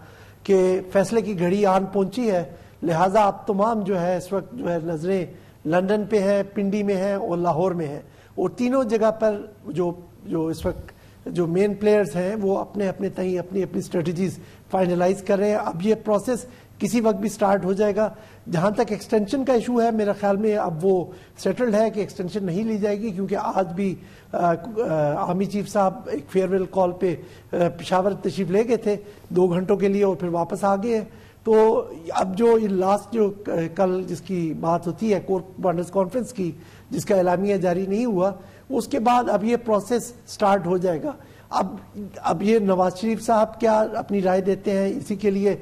کہ فیصلے کی گھڑی آن پہنچی ہے, لہٰذا اب تمام جو ہے اس وقت جو ہے نظریں لندن پہ ہیں, پنڈی میں ہیں اور لاہور میں ہیں, اور تینوں جگہ پر جو اس وقت جو مین پلیئرز ہیں وہ اپنے اپنے تئیں اپنی اسٹریٹجیز فائنلائز کر رہے ہیں. اب یہ پروسیس کسی وقت بھی سٹارٹ ہو جائے گا. جہاں تک ایکسٹینشن کا ایشو ہے, میرا خیال میں اب وہ سیٹلڈ ہے کہ ایکسٹینشن نہیں لی جائے گی, کیونکہ آج بھی آرمی چیف صاحب ایک فیئرویل کال پہ پشاور تشریف لے گئے تھے 2 گھنٹوں کے لیے, اور پھر واپس آ گئے. تو اب جو لاسٹ جو کل جس کی بات ہوتی ہے کور کمانڈرز کانفرنس کی, جس کا اعلامیہ جاری نہیں ہوا, اس کے بعد اب یہ پروسیس سٹارٹ ہو جائے گا. اب یہ نواز شریف صاحب کیا اپنی رائے دیتے ہیں, اسی کے لیے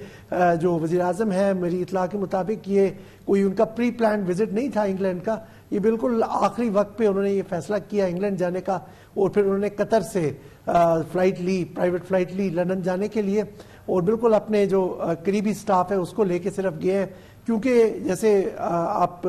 جو وزیر اعظم ہے میری اطلاع کے مطابق یہ کوئی ان کا پری پلانڈ وزٹ نہیں تھا انگلینڈ کا, یہ بالکل آخری وقت پہ انہوں نے یہ فیصلہ کیا انگلینڈ جانے کا, اور پھر انہوں نے قطر سے فلائٹ لی, پرائیویٹ فلائٹ لی لندن جانے کے لیے, اور بالکل اپنے جو قریبی سٹاف ہے اس کو لے کے صرف گئے ہیں. کیونکہ جیسے آپ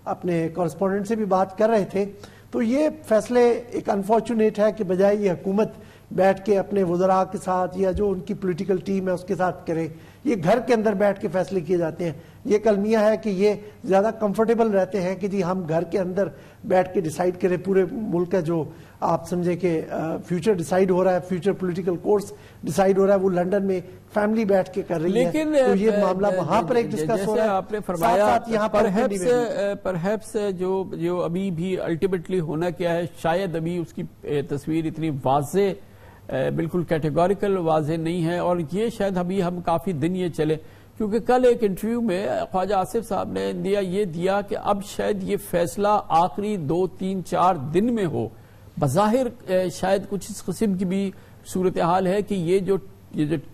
اپنے کورسپونڈنٹ سے بھی بات کر رہے تھے, تو یہ فیصلے ایک انفارچونیٹ ہے کہ بجائے یہ حکومت بیٹھ کے اپنے وزراء کے ساتھ یا جو ان کی پولیٹیکل ٹیم ہے اس کے ساتھ کرے, یہ گھر کے اندر بیٹھ کے فیصلے کیے جاتے ہیں. یہ کلمیہ ہے کہ یہ زیادہ کمفرٹیبل رہتے ہیں کہ جی ہم گھر کے اندر بیٹھ کے ڈیسائیڈ کریں پورے ملک کا جو آپ سمجھیں کہ فیوچر ڈیسائیڈ ہو رہا ہے, فیوچر پولیٹیکل کورس ڈیسائیڈ ہو رہا ہے, وہ لندن میں فیملی بیٹھ کے کر رہی ہے. تو یہ معاملہ وہاں پر ایک ڈسکس ہو رہا ہے. آپ نے فرمایا پرہیپس جو ابھی بھی الٹیمیٹلی ہونا کیا ہے, شاید ابھی اس کی تصویر اتنی واضح بالکل کیٹیگوریکل واضح نہیں ہے, اور یہ شاید ابھی ہم کافی دن یہ چلے, کیونکہ کل ایک انٹرویو میں خواجہ آصف صاحب نے یہ دیا کہ اب شاید یہ فیصلہ آخری 2-3-4 دن میں ہو. بظاہر شاید کچھ اس قسم کی بھی صورتحال ہے کہ یہ جو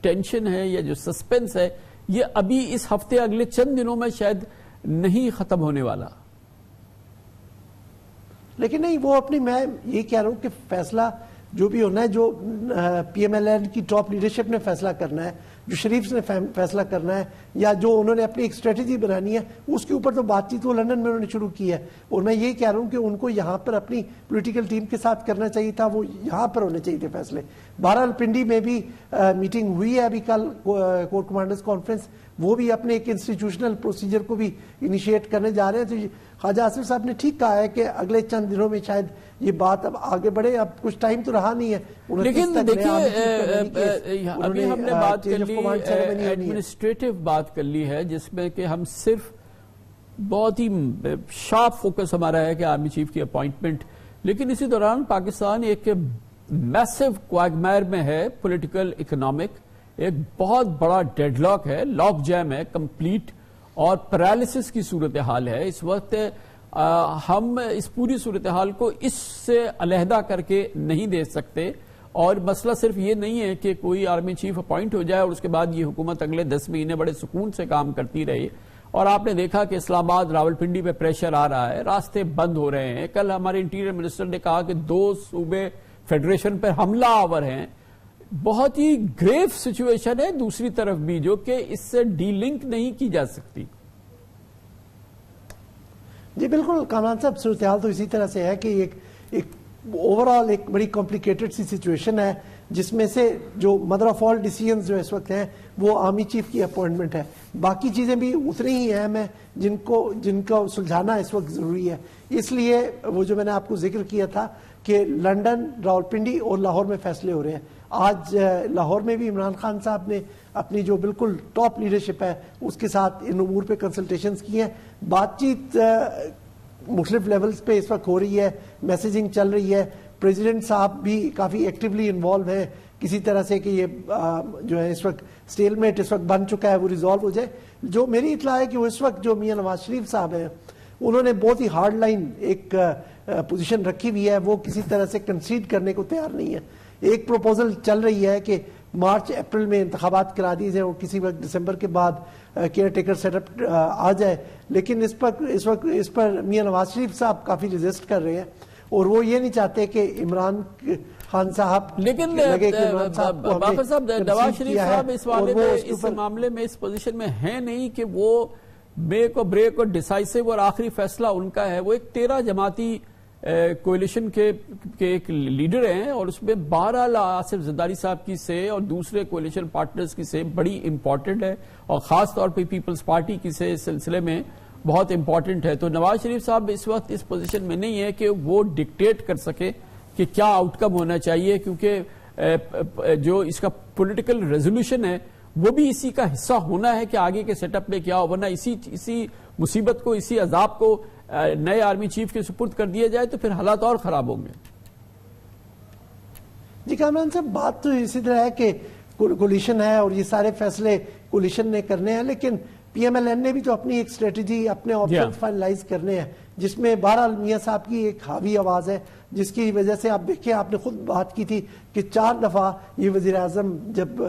ٹینشن ہے یا جو سسپینس ہے یہ ابھی اس ہفتے اگلے چند دنوں میں شاید نہیں ختم ہونے والا. لیکن نہیں, وہ اپنی میں یہ کہہ رہا ہوں کہ فیصلہ جو بھی ہونا ہے, جو پی ایم ایل این کی ٹاپ لیڈرشپ نے فیصلہ کرنا ہے, جو شریف نے فیصلہ کرنا ہے یا جو انہوں نے اپنی ایک اسٹریٹجی بنانی ہے اس کے اوپر تو بات چیت وہ لندن میں انہوں نے شروع کی ہے. اور میں یہی کہہ رہا ہوں کہ ان کو یہاں پر اپنی پولیٹیکل ٹیم کے ساتھ کرنا چاہیے تھا, وہ یہاں پر ہونے چاہیے تھے فیصلے. بہرحال پنڈی میں بھی میٹنگ ہوئی ہے ابھی کل, کور کمانڈرز کانفرنس, وہ بھی اپنے ایک انسٹیٹیوشنل پروسیجر کو بھی انیشیٹ کرنے جا رہے ہیں. تو خواجہ آصف صاحب نے ٹھیک کہا ہے کہ اگلے چند دنوں میں شاید یہ بات اب آگے بڑھے. اب کچھ ٹائم تو رہا نہیں ہے, لیکن دیکھیے ابھی ہم نے بات کر لی ایڈمنسٹریٹو بات کر لی ہے, جس میں کہ ہم صرف بہت ہی شارپ فوکس ہمارا ہے کہ آرمی چیف کی اپوائنٹمنٹ, لیکن اسی دوران پاکستان ایک میسو کوائگمائر میں ہے, پولیٹیکل اکنامک ایک بہت بڑا ڈیڈ لاک ہے, لاک جیم ہے کمپلیٹ, اور پیرالسس کی صورتحال ہے اس وقت. ہم اس پوری صورتحال کو اس سے علیحدہ کر کے نہیں دے سکتے, اور مسئلہ صرف یہ نہیں ہے کہ کوئی آرمی چیف اپوائنٹ ہو جائے اور اس کے بعد یہ حکومت اگلے 10 مہینے بڑے سکون سے کام کرتی رہے. اور آپ نے دیکھا کہ اسلام آباد راولپنڈی پہ پریشر آ رہا ہے, راستے بند ہو رہے ہیں. کل ہمارے انٹیریئر منسٹر نے کہا کہ 2 صوبے فیڈریشن پر حملہ آور ہیں. بہت ہی گریو سچویشن ہے دوسری طرف بھی, جو کہ اس سے ڈی لنک نہیں کی جا سکتی. جی بالکل کامران صاحب, صورتحال تو اسی طرح سے ہے کہ ایک اوور آل ایک بڑی کمپلیکیٹڈ سی سچویشن ہے, جس میں سے جو مدر آف آل ڈیسیژنز جو اس وقت ہیں وہ آرمی چیف کی اپوائنٹمنٹ ہے. باقی چیزیں بھی اتنی ہی اہم ہیں جن کو سلجھانا اس وقت ضروری ہے. اس لیے وہ جو میں نے آپ کو ذکر کیا تھا کہ لنڈن, راولپنڈی اور لاہور میں فیصلے ہو رہے ہیں. آج لاہور میں بھی عمران خان صاحب نے اپنی جو بالکل ٹاپ لیڈرشپ ہے اس کے ساتھ ان امور پہ کنسلٹیشنز کی ہیں. بات چیت مختلف لیولز پہ اس وقت ہو رہی ہے, میسیجنگ چل رہی ہے. پریزیڈنٹ صاحب بھی کافی ایکٹیولی انوالو ہیں کسی طرح سے کہ یہ جو ہے اس وقت سٹیل میٹ اس وقت بن چکا ہے وہ ریزالو ہو جائے. جو میری اطلاع ہے کہ وہ اس وقت جو میاں نواز شریف صاحب ہیں انہوں نے بہت ہی ہارڈ لائن ایک پوزیشن رکھی ہوئی ہے, وہ کسی طرح سے کنسیڈ کرنے کو تیار نہیں ہے. ایک پروپوزل چل رہی ہے کہ مارچ اپریل میں انتخابات کرا دیے جائیں اور کسی وقت دسمبر کے بعد کیئر ٹیکر سیٹ اپ آ جائے, لیکن اس پر میاں نواز شریف صاحب کافی ریزسٹ کر رہے ہیں, اور وہ یہ نہیں چاہتے کہ عمران خان صاحب, لیکن باقر صاحب نواز شریف صاحب اس معاملے میں اس پوزیشن میں ہیں نہیں کہ وہ میک اور بریک اور ڈیسائسو اور آخری فیصلہ ان کا ہے. وہ ایک 13 جماعتی کوئلیشن کے ایک لیڈر ہیں, اور اس میں 12 آصف زرداری صاحب کی سے اور دوسرے کوئلیشن پارٹنرز کی سے بڑی امپورٹنٹ ہے, اور خاص طور پہ پیپلز پارٹی کی سے اس سلسلے میں بہت امپورٹنٹ ہے. تو نواز شریف صاحب اس وقت اس پوزیشن میں نہیں ہے کہ وہ ڈکٹیٹ کر سکے کہ کیا آؤٹ کم ہونا چاہیے, کیونکہ جو اس کا پولیٹیکل ریزولوشن ہے وہ بھی اسی کا حصہ ہونا ہے کہ آگے کے سیٹ اپ میں کیا ہو, ورنہ اسی مصیبت کو, اسی عذاب کو نئے آرمی چیف کے سپرد کر دیا جائے تو پھر حالات اور خراب ہوں گے. جی کامران صاحب, بات تو اسی طرح ہے کہ کولیشن ہے اور یہ سارے فیصلے کولیشن نے کرنے ہیں, لیکن پی ایم ایل این نے بھی تو اپنی ایک اسٹریٹجی, اپنے آپشن فائنلائز کرنے ہیں, جس میں بہرحال میاں صاحب کی ایک حاوی آواز ہے, جس کی وجہ سے آپ دیکھیں, آپ نے خود بات کی تھی کہ 4 دفعہ یہ وزیر اعظم جب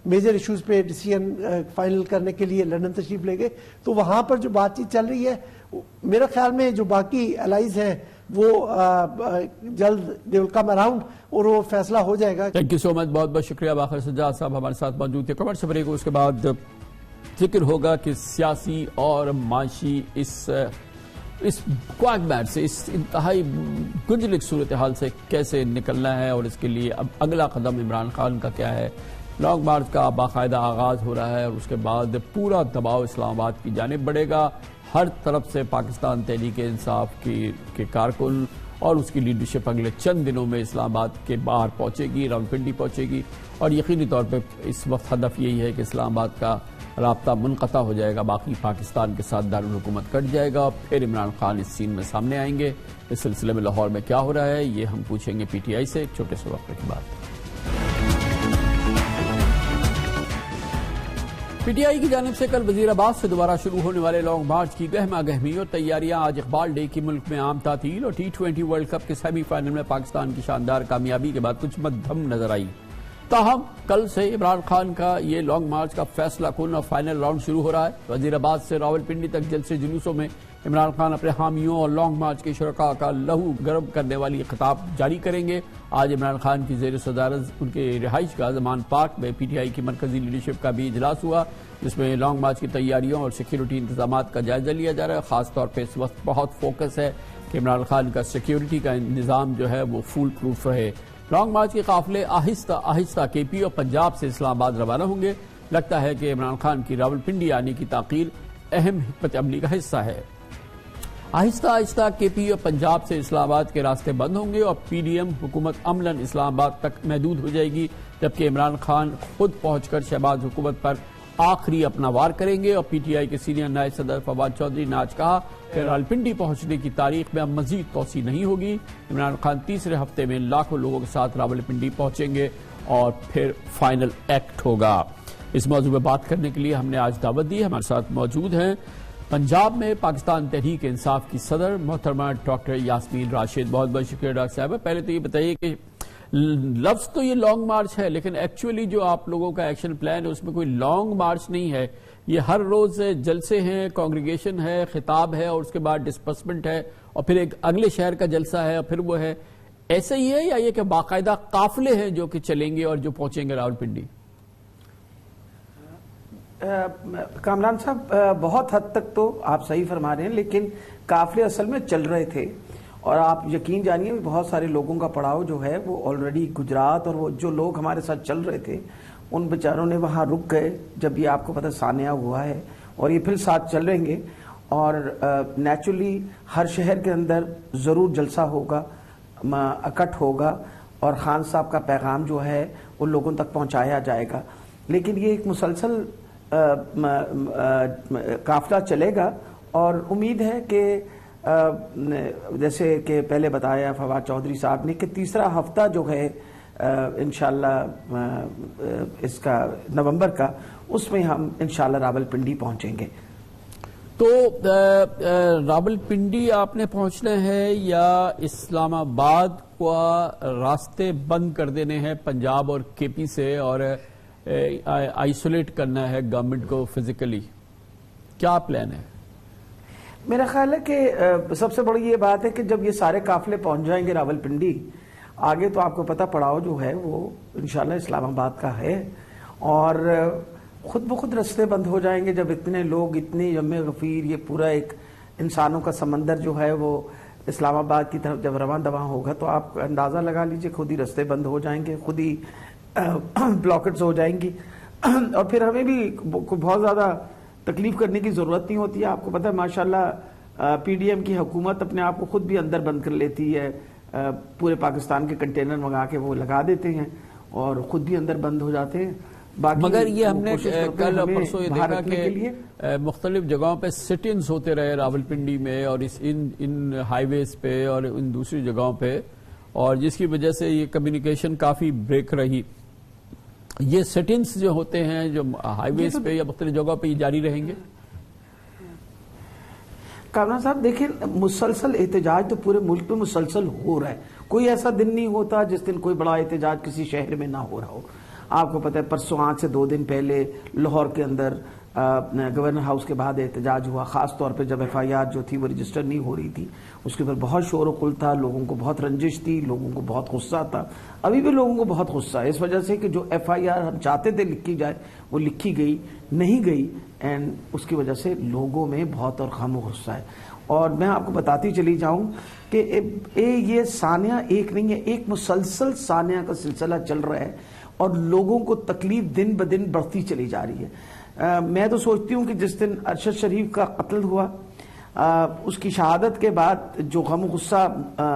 میجر ایشوز پہ ڈیسیژن فائنل کرنے کے لیے لندن تشریف لے گئے, تو وہاں پر جو بات چیت چل رہی ہے میرے خیال میں جو باقی الائز ہیں وہ جلد دے ول کم اراؤنڈ اور وہ فیصلہ ہو جائے گا. تھینک یو سو مچ, بہت بہت شکریہ. باقر سجاد صاحب ہمارے ساتھ موجود تھے. کمر سے بریک, اس کے بعد ذکر ہوگا کہ سیاسی اور معاشی اس کوائگمائر سے, اس انتہائی گنجلک صورتحال سے کیسے نکلنا ہے, اور اس کے لیے اب اگلا قدم عمران خان کا کیا ہے. لانگ مارچ کا باقاعدہ آغاز ہو رہا ہے اور اس کے بعد پورا دباؤ اسلام آباد کی جانب بڑھے گا. ہر طرف سے پاکستان تحریک انصاف کے کارکن اور اس کی لیڈرشپ اگلے چند دنوں میں اسلام آباد کے باہر پہنچے گی, راولپنڈی پہنچے گی, اور یقینی طور پہ اس وقت ہدف یہی ہے کہ اسلام آباد کا رابطہ منقطع ہو جائے گا, باقی پاکستان کے ساتھ دارالحکومت کٹ جائے گا, پھر عمران خان اس سین میں سامنے آئیں گے. اس سلسلے میں لاہور میں کیا ہو رہا ہے یہ ہم پوچھیں گے پی ٹی آئی سے ایک چھوٹے سے وقفے کے بعد. پی ٹی آئی کی جانب سے کل وزیر آباد سے دوبارہ شروع ہونے والے لانگ مارچ کی گہما گہمی اور تیاریاں. آج اقبال ڈے کی ملک میں عام تعطیل, اور T20 ورلڈ کپ کے سیمی فائنل میں پاکستان کی شاندار کامیابی کے بعد کچھ مدھم نظر آئی. تاہم کل سے عمران خان کا یہ لانگ مارچ کا فیصلہ کن اور فائنل راؤنڈ شروع ہو رہا ہے۔ وزیر آباد سے راولپنڈی تک جلسے جلوسوں میں عمران خان اپنے حامیوں اور لانگ مارچ کے شرکاء کا لہو گرم کرنے والی خطاب جاری کریں گے۔ آج عمران خان کی زیر صدارت ان کے رہائش گاہ زمان پارک میں پی ٹی آئی کی مرکزی لیڈرشپ کا بھی اجلاس ہوا، جس میں لانگ مارچ کی تیاریوں اور سیکیورٹی انتظامات کا جائزہ لیا جا رہا ہے۔ خاص طور پہ اس وقت بہت فوکس ہے کہ عمران خان کا سیکیورٹی کا نظام جو ہے وہ فول پروف رہے۔ لانگ مارچ کے قافلے آہستہ آہستہ کے پی اور پنجاب سے اسلام آباد روانہ ہوں گے۔ لگتا ہے کہ عمران خان کی راولپنڈی آنے کی تاخیر اہم حکمت عملی کا حصہ ہے۔ آہستہ آہستہ کے پی اور پنجاب سے اسلام آباد کے راستے بند ہوں گے اور پی ڈی ایم حکومت عملاً اسلام آباد تک محدود ہو جائے گی، جبکہ عمران خان خود پہنچ کر شہباز حکومت پر آخری اپنا وار کریں گے۔ اور پی ٹی آئی کے سینئر نائب صدر فواد چودھری نے آج کہا کہ راولپنڈی پہنچنے کی تاریخ میں اب مزید توسیع نہیں ہوگی۔ عمران خان تیسرے ہفتے میں لاکھوں لوگوں کے ساتھ راولپنڈی پہنچیں گے اور پھر فائنل ایکٹ ہوگا۔ اس موضوع میں بات کرنے کے لیے ہم نے آج دعوت دی، ہمارے ساتھ موجود ہیں پنجاب میں پاکستان تحریک انصاف کی صدر محترمہ ڈاکٹر یاسمین راشد۔ بہت بہت شکریہ ڈاکٹر صاحبہ۔ پہلے تو یہ بتائیے کہ لفظ تو یہ لانگ مارچ ہے، لیکن ایکچولی جو آپ لوگوں کا ایکشن پلان ہے اس میں کوئی لانگ مارچ نہیں ہے، یہ ہر روز جلسے ہیں، کانگریگیشن ہے، خطاب ہے اور اس کے بعد ڈسپرسمنٹ ہے اور پھر ایک اگلے شہر کا جلسہ ہے اور پھر وہ ہے، ایسے ہی ہے یا یہ کہ باقاعدہ قافلے ہیں جو کہ چلیں گے اور جو پہنچیں گے راولپنڈی؟ کامران صاحب بہت حد تک تو آپ صحیح فرما رہے ہیں، لیکن قافلے اصل میں چل رہے تھے اور آپ یقین جانیے بہت سارے لوگوں کا پڑاؤ جو ہے وہ آلریڈی گجرات، اور وہ جو لوگ ہمارے ساتھ چل رہے تھے ان بیچاروں نے وہاں رک گئے جب یہ آپ کو پتہ سانحہ ہوا ہے، اور یہ پھر ساتھ چل رہیں گے اور نیچرلی ہر شہر کے اندر ضرور جلسہ ہوگا، اکٹھ ہوگا اور خان صاحب کا پیغام جو ہے ان لوگوں تک پہنچایا جائے گا۔ لیکن یہ ایک مسلسل قافلہ چلے گا اور امید ہے کہ جیسے کہ پہلے بتایا فواد چودھری صاحب نے کہ تیسرا ہفتہ جو ہے انشاءاللہ اس کا نومبر کا، اس میں ہم انشاءاللہ راولپنڈی پہنچیں گے۔ تو راولپنڈی آپ نے پہنچنا ہے یا اسلام آباد کو راستے بند کر دینے ہیں پنجاب اور کے پی سے اور آئسولیٹ کرنا ہے گورنمنٹ کو فزیکلی؟ کیا پلان ہے؟ میرا خیال ہے کہ سب سے بڑی یہ بات ہے کہ جب یہ سارے قافلے پہنچ جائیں گے راولپنڈی، آگے تو آپ کو پتہ پڑاؤ جو ہے وہ انشاءاللہ اسلام آباد کا ہے اور خود بخود رستے بند ہو جائیں گے جب اتنے لوگ، اتنے جمع غفیر، یہ پورا ایک انسانوں کا سمندر جو ہے وہ اسلام آباد کی طرف جب رواں دواں ہوگا تو آپ اندازہ لگا لیجئے خود ہی رستے بند ہو جائیں گے، خود ہی بلاکٹس ہو جائیں گی اور پھر ہمیں بھی بہت زیادہ تکلیف کرنے کی ضرورت نہیں ہوتی ہے۔ آپ کو پتہ ہے ماشاءاللہ پی ڈی ایم کی حکومت اپنے آپ کو خود بھی اندر بند کر لیتی ہے، پورے پاکستان کے کنٹینر منگا کے وہ لگا دیتے ہیں اور خود بھی اندر بند ہو جاتے ہیں۔ مگر یہ ہم نے کل پرسوں یہ دیکھا کہ مختلف جگہوں پہ سٹ انز ہوتے رہے راولپنڈی میں اور ان ہائی ویز پہ اور ان دوسری جگہوں پہ، اور جس کی وجہ سے یہ کمیونیکیشن کافی بریک رہی۔ یہ سٹ انز جو ہوتے ہیں جو ہائی ویز پہ یا مختلف جگہوں پہ یہ جاری رہیں گے؟ کامران صاحب دیکھیں، مسلسل احتجاج تو پورے ملک میں مسلسل ہو رہا ہے، کوئی ایسا دن نہیں ہوتا جس دن کوئی بڑا احتجاج کسی شہر میں نہ ہو رہا ہو۔ آپ کو پتہ ہے پرسوں آج سے 2 دن پہلے لاہور کے اندر گورنر ہاؤس کے بعد احتجاج ہوا، خاص طور پہ جب ایف آئی آر جو تھی وہ رجسٹر نہیں ہو رہی تھی، اس کے اوپر بہت شور و قل تھا، لوگوں کو بہت رنجش تھی، لوگوں کو بہت غصہ تھا، ابھی بھی لوگوں کو بہت غصہ ہے اس وجہ سے کہ جو ایف آئی آر ہم چاہتے تھے لکھی جائے وہ لکھی گئی نہیں گئی، اینڈ اس کی وجہ سے لوگوں میں بہت اور غم و غصہ ہے۔ اور میں آپ کو بتاتی چلی جاؤں کہ یہ سانحہ ایک نہیں ہے، ایک مسلسل سانحہ کا سلسلہ چل رہا ہے اور لوگوں کو تکلیف دن بدن بڑھتی چلی جا رہی ہے۔ میں تو سوچتی ہوں کہ جس دن ارشد شریف کا قتل ہوا، اس کی شہادت کے بعد جو غم و غصہ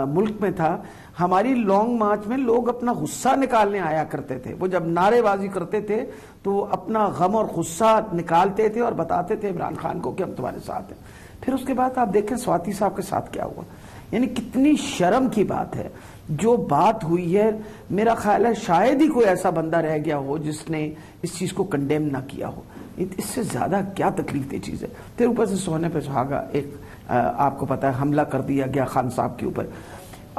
ملک میں تھا، ہماری لانگ مارچ میں لوگ اپنا غصہ نکالنے آیا کرتے تھے، وہ جب نعرے بازی کرتے تھے تو وہ اپنا غم اور غصہ نکالتے تھے اور بتاتے تھے عمران خان کو کہ ہم تمہارے ساتھ ہیں۔ پھر اس کے بعد آپ دیکھیں سواتی صاحب کے ساتھ کیا ہوا، یعنی کتنی شرم کی بات ہے جو بات ہوئی ہے۔ میرا خیال ہے شاید ہی کوئی ایسا بندہ رہ گیا ہو جس نے اس چیز کو کنڈیم نہ کیا ہو، اس سے زیادہ کیا تکلیف دہ چیز ہے۔ پھر اوپر سے سونے پہ سہاگا ایک آپ کو پتا ہے حملہ کر دیا گیا خان صاحب کے اوپر،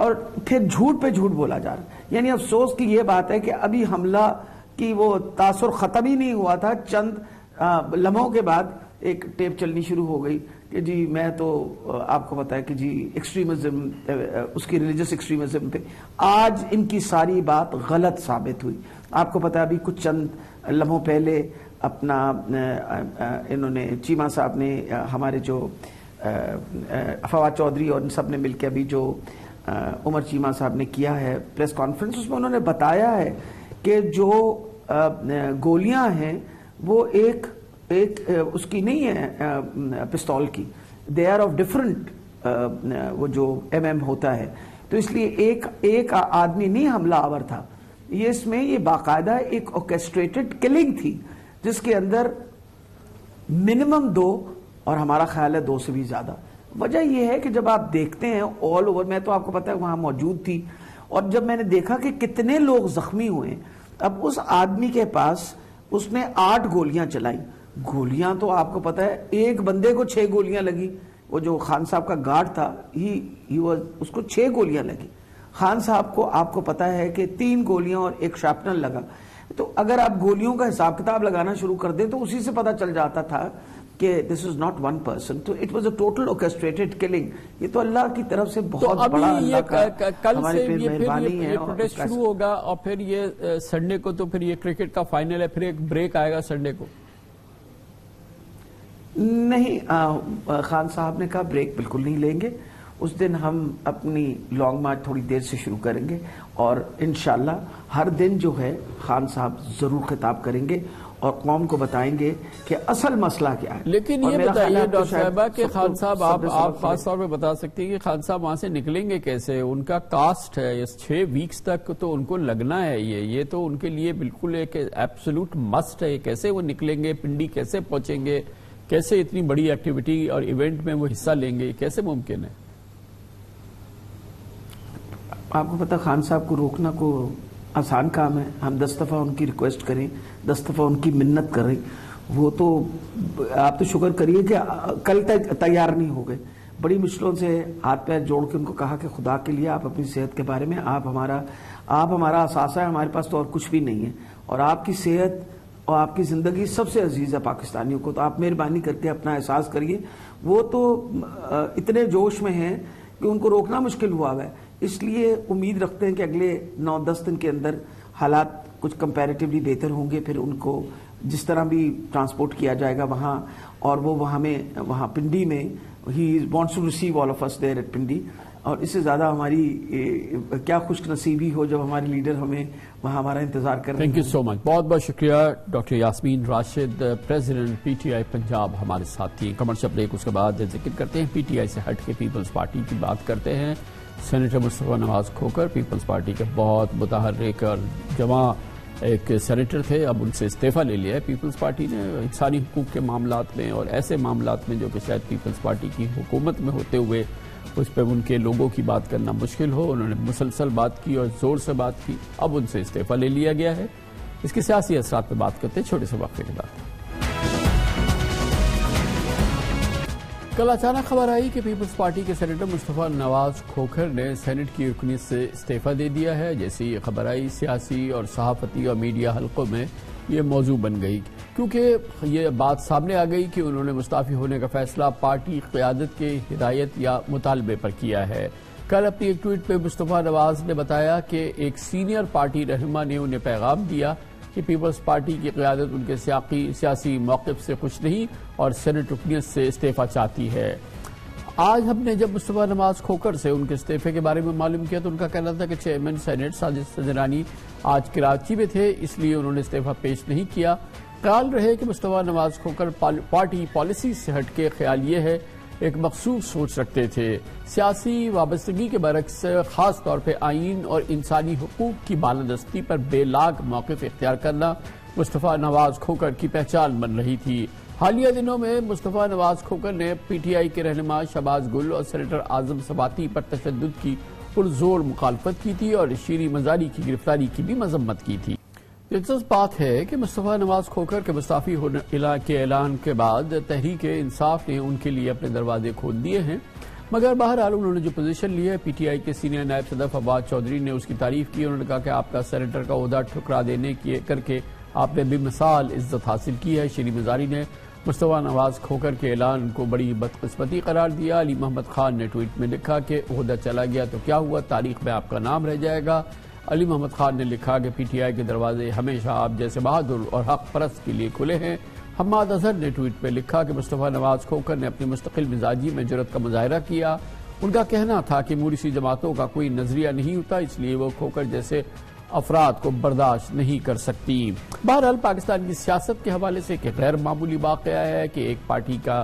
اور پھر جھوٹ پہ جھوٹ بولا جا رہا ہے. یعنی افسوس کی یہ بات ہے کہ ابھی حملہ کی وہ تاثر ختم ہی نہیں ہوا تھا، چند لمحوں کے بعد ایک ٹیپ چلنی شروع ہو گئی کہ جی میں تو آپ کو پتا ہے کہ جی ایکسٹریمزم، اس کی ریلیجس ایکسٹریمزم پہ. آج ان کی ساری بات غلط ثابت ہوئی. آپ کو پتا ہے ابھی کچھ چند لمحوں پہلے اپنا انہوں نے چیمہ صاحب نے، ہمارے جو فواد چودھری اور ان سب نے مل کے ابھی جو عمر چیمہ صاحب نے کیا ہے پریس کانفرنس، اس میں انہوں نے بتایا ہے کہ جو گولیاں ہیں وہ ایک اس کی نہیں ہے پستول کی، دے آر آف ڈفرنٹ، وہ جو ایم ہوتا ہے. تو اس لیے ایک آدمی نہیں حملہ آور تھا، یہ اس میں یہ باقاعدہ ایک اوکیسٹریٹڈ کلنگ تھی جس کے اندر منیمم 2 اور ہمارا خیال ہے 2 سے بھی زیادہ. وجہ یہ ہے کہ جب آپ دیکھتے ہیں آل اوور، میں تو آپ کو پتا ہے وہاں موجود تھی، اور جب میں نے دیکھا کہ کتنے لوگ زخمی ہوئے، اب اس آدمی کے پاس اس نے 8 گولیاں چلائیں. گولیاں تو آپ کو پتا ہے ایک بندے کو 6 گولیاں لگی. وہ جو خان صاحب کا گارڈ تھا اس کو 6 گولیاں لگی. خان صاحب کو آپ کو پتا ہے کہ 3 گولیاں اور ایک شارپنر لگا. تو اگر آپ گولیوں کا حساب کتاب لگانا شروع کر دیں تو اسی سے پتا چل جاتا تھا کہ this is not one person. تو it was a total orchestrated killing. یہ تو اللہ کی طرف سے بہت بڑا اللہ کا ہمارے پہ مہربانی ہے. اور پروٹیسٹ شروع ہوگا اور پھر یہ سنڈے کو تو پھر یہ کرکٹ کا فائنل ہے، پھر ایک بریک آئے گا سنڈے کو. نہیں، خان صاحب نے کہا بریک بالکل نہیں لیں گے. اس دن ہم اپنی لانگ مارچ تھوڑی دیر سے شروع کریں گے اور انشاءاللہ ہر دن جو ہے خان صاحب ضرور خطاب کریں گے اور قوم کو بتائیں گے کہ اصل مسئلہ کیا ہے. لیکن یہ بتائیے ڈاکٹر صاحبہ کہ خان صاحب آپ خاص طور پہ بتا سکتے ہیں کہ خان صاحب وہاں سے نکلیں گے کیسے؟ ان کا کاسٹ ہے 6 ویکس تک تو ان کو لگنا ہے، یہ تو ان کے لیے بالکل ایک ایبسولوٹ مسٹ ہے. کیسے وہ نکلیں گے؟ پنڈی کیسے پہنچیں گے؟ کیسے اتنی بڑی ایکٹیویٹی اور ایونٹ میں وہ حصہ لیں گے؟ کیسے ممکن ہے؟ آپ کو پتا خان صاحب کو روکنا کو آسان کام ہے. ہم 10 دفعہ ان کی ریکویسٹ کریں، 10 دفعہ ان کی منت کریں، وہ تو آپ تو شکر کریے کہ کل تک تیار نہیں ہو گئے. بڑی مشکلوں سے ہاتھ پیر جوڑ کے ان کو کہا کہ خدا کے لیے آپ اپنی صحت کے بارے میں، آپ ہمارا اثاثہ ہے، ہمارے پاس تو اور کچھ بھی نہیں ہے، اور آپ کی صحت اور آپ کی زندگی سب سے عزیز ہے پاکستانیوں کو. تو آپ مہربانی کر کے اپنا احساس کریے. وہ تو اتنے جوش میں ہیں کہ ان کو روکنا مشکل ہوا ہے. اس لیے امید رکھتے ہیں کہ اگلے 9-10 دن کے اندر حالات کچھ کمپیریٹیولی بہتر ہوں گے. پھر ان کو جس طرح بھی ٹرانسپورٹ کیا جائے گا وہاں، اور وہ وہاں پنڈی میں ہی wants to receive all of us there at Pindi. اور اس سے زیادہ ہماری کیا خوش نصیبی ہو جب ہمارے لیڈر ہمیں وہاں ہمارا انتظار کر رہے ہیں. تھینک یو سو مچ. بہت بہت شکریہ doctor Yasmin Rashid, president P T I Punjab ہمارے ساتھ تھی. کمرشل بریک، اس کے بعد ذکر کرتے ہیں پی ٹی آئی سے ہٹ کے پیپلز پارٹی کی بات کرتے ہیں. سینیٹر مصطفیٰ نواز کھوکر پیپلز پارٹی کے بہت متحرک اور جواں ایک سینیٹر تھے، اب ان سے استعفیٰ لے لیا ہے پیپلز پارٹی نے انسانی حقوق کے معاملات میں اور ایسے معاملات میں جو کہ شاید پیپلز پارٹی کی حکومت میں ہوتے ہوئے اس پہ ان کے لوگوں کی بات کرنا مشکل ہو. انہوں نے مسلسل بات کی اور زور سے بات کی، اب ان سے استعفیٰ لے لیا گیا ہے. اس کے سیاسی اثرات پہ بات کرتے ہیں چھوٹے سے وقفے کے بعد. کل اچانک خبر آئی کہ پیپلز پارٹی کے سینیٹر مصطفیٰ نواز کھوکھر نے سینٹ کی رکنیت سے استعفیٰ دے دیا ہے. جیسے یہ خبر آئی سیاسی اور صحافتی اور میڈیا حلقوں میں یہ موضوع بن گئی، کیونکہ یہ بات سامنے آ گئی کہ انہوں نے مستعفی ہونے کا فیصلہ پارٹی قیادت کے ہدایت یا مطالبے پر کیا ہے. کل اپنی ایک ٹویٹ پہ مصطفیٰ نواز نے بتایا کہ ایک سینئر پارٹی رہنما نے انہیں پیغام دیا کہ پیپلز پارٹی کی قیادت ان کے سیاسی موقف سے خوش نہیں اور سینٹ رکنیت سے استعفیٰ چاہتی ہے. آج ہم نے جب مصطفیٰ نواز کھوکر سے ان کے استعفے کے بارے میں معلوم کیا تو ان کا کہنا تھا کہ چیئرمین سینٹ ساجد سجرانی آج کراچی میں تھے، اس لیے انہوں نے استعفیٰ پیش نہیں کیا. خیال رہے کہ مصطفیٰ نواز کھوکر پارٹی پالیسی سے ہٹ کے خیال یہ ہے ایک مخصوص سوچ رکھتے تھے. سیاسی وابستگی کے برعکس خاص طور پہ آئین اور انسانی حقوق کی بالادستی پر بے لاگ موقف اختیار کرنا مصطفیٰ نواز کھوکر کی پہچان بن رہی تھی. حالیہ دنوں میں مصطفیٰ نواز کھوکر نے پی ٹی آئی کے رہنما شہباز گل اور سینیٹر اعظم سباتی پر تشدد کی پرزور مخالفت کی تھی اور شیریں مزاری کی گرفتاری کی بھی مذمت کی تھی. دلچسپ بات ہے کہ مصطفیٰ نواز کھوکر کے مستعفی ہونے کے اعلان کے بعد تحریک انصاف نے ان کے لیے اپنے دروازے کھول دیے ہیں. مگر بہرحال انہوں نے جو پوزیشن لی ہے، پی ٹی آئی کے سینئر نائب صدر فواد چودھری نے اس کی تعریف کی. انہوں نے کہا کہ آپ کا سینیٹر کا عہدہ ٹھکرا دینے کر کے آپ نے بے مثال عزت حاصل کی ہے. شیریں مزاری نے مصطفیٰ نواز کھوکر کے اعلان کو بڑی بدقسمتی قرار دیا. علی محمد خان نے ٹویٹ میں لکھا کہ عہدہ چلا گیا تو کیا ہوا، تاریخ میں آپ کا نام رہ جائے گا. علی محمد خان نے لکھا کہ پی ٹی آئی کے دروازے ہمیشہ آپ جیسے بہادر اور حق پرست کے لیے کھلے ہیں. حماد اظہر نے ٹویٹ میں لکھا کہ مصطفیٰ نواز کھوکر نے اپنی مستقل مزاجی میں جرأت کا مظاہرہ کیا. ان کا کہنا تھا کہ موریثی جماعتوں کا کوئی نظریہ نہیں ہوتا، اس لیے وہ کھوکر جیسے افراد کو برداشت نہیں کر سکتی. بہرحال پاکستان کی سیاست کے حوالے سے ایک غیر معمولی واقعہ ہے کہ ایک پارٹی کا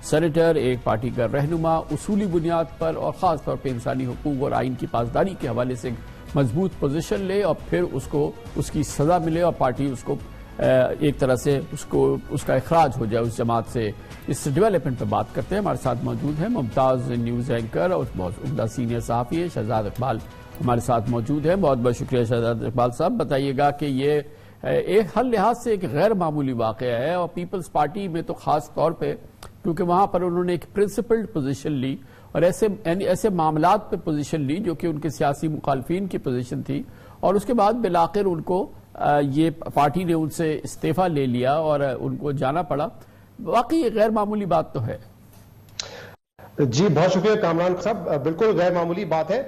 سینیٹر، ایک پارٹی کا رہنما اصولی بنیاد پر اور خاص طور پہ انسانی حقوق اور آئین کی پاسداری کے حوالے سے مضبوط پوزیشن لے اور پھر اس کی سزا ملے اور پارٹی اس کو ایک طرح سے اس کا اخراج ہو جائے اس جماعت سے. اس ڈیولپمنٹ پہ بات کرتے ہیں. ہمارے ساتھ موجود ہیں ممتاز نیوز اینکر اور بہت عمدہ سینئر صحافی شہزاد اقبال ہمارے ساتھ موجود ہیں. بہت بہت شکریہ شہزاد اقبال صاحب. بتائیے گا کہ یہ ایک ہر لحاظ سے ایک غیر معمولی واقعہ ہے اور پیپلز پارٹی میں تو خاص طور پہ کیونکہ وہاں پر انہوں نے ایک پرنسپلڈ پوزیشن لی اور ایسے معاملات پہ پوزیشن لی جو کہ ان کے سیاسی مخالفین کی پوزیشن تھی اور اس کے بعد بالآخر ان کو یہ پارٹی نے ان سے استعفیٰ لے لیا اور ان کو جانا پڑا. واقعی غیر معمولی بات تو ہے. جی بہت شکریہ کامران صاحب، بالکل غیر معمولی بات ہے.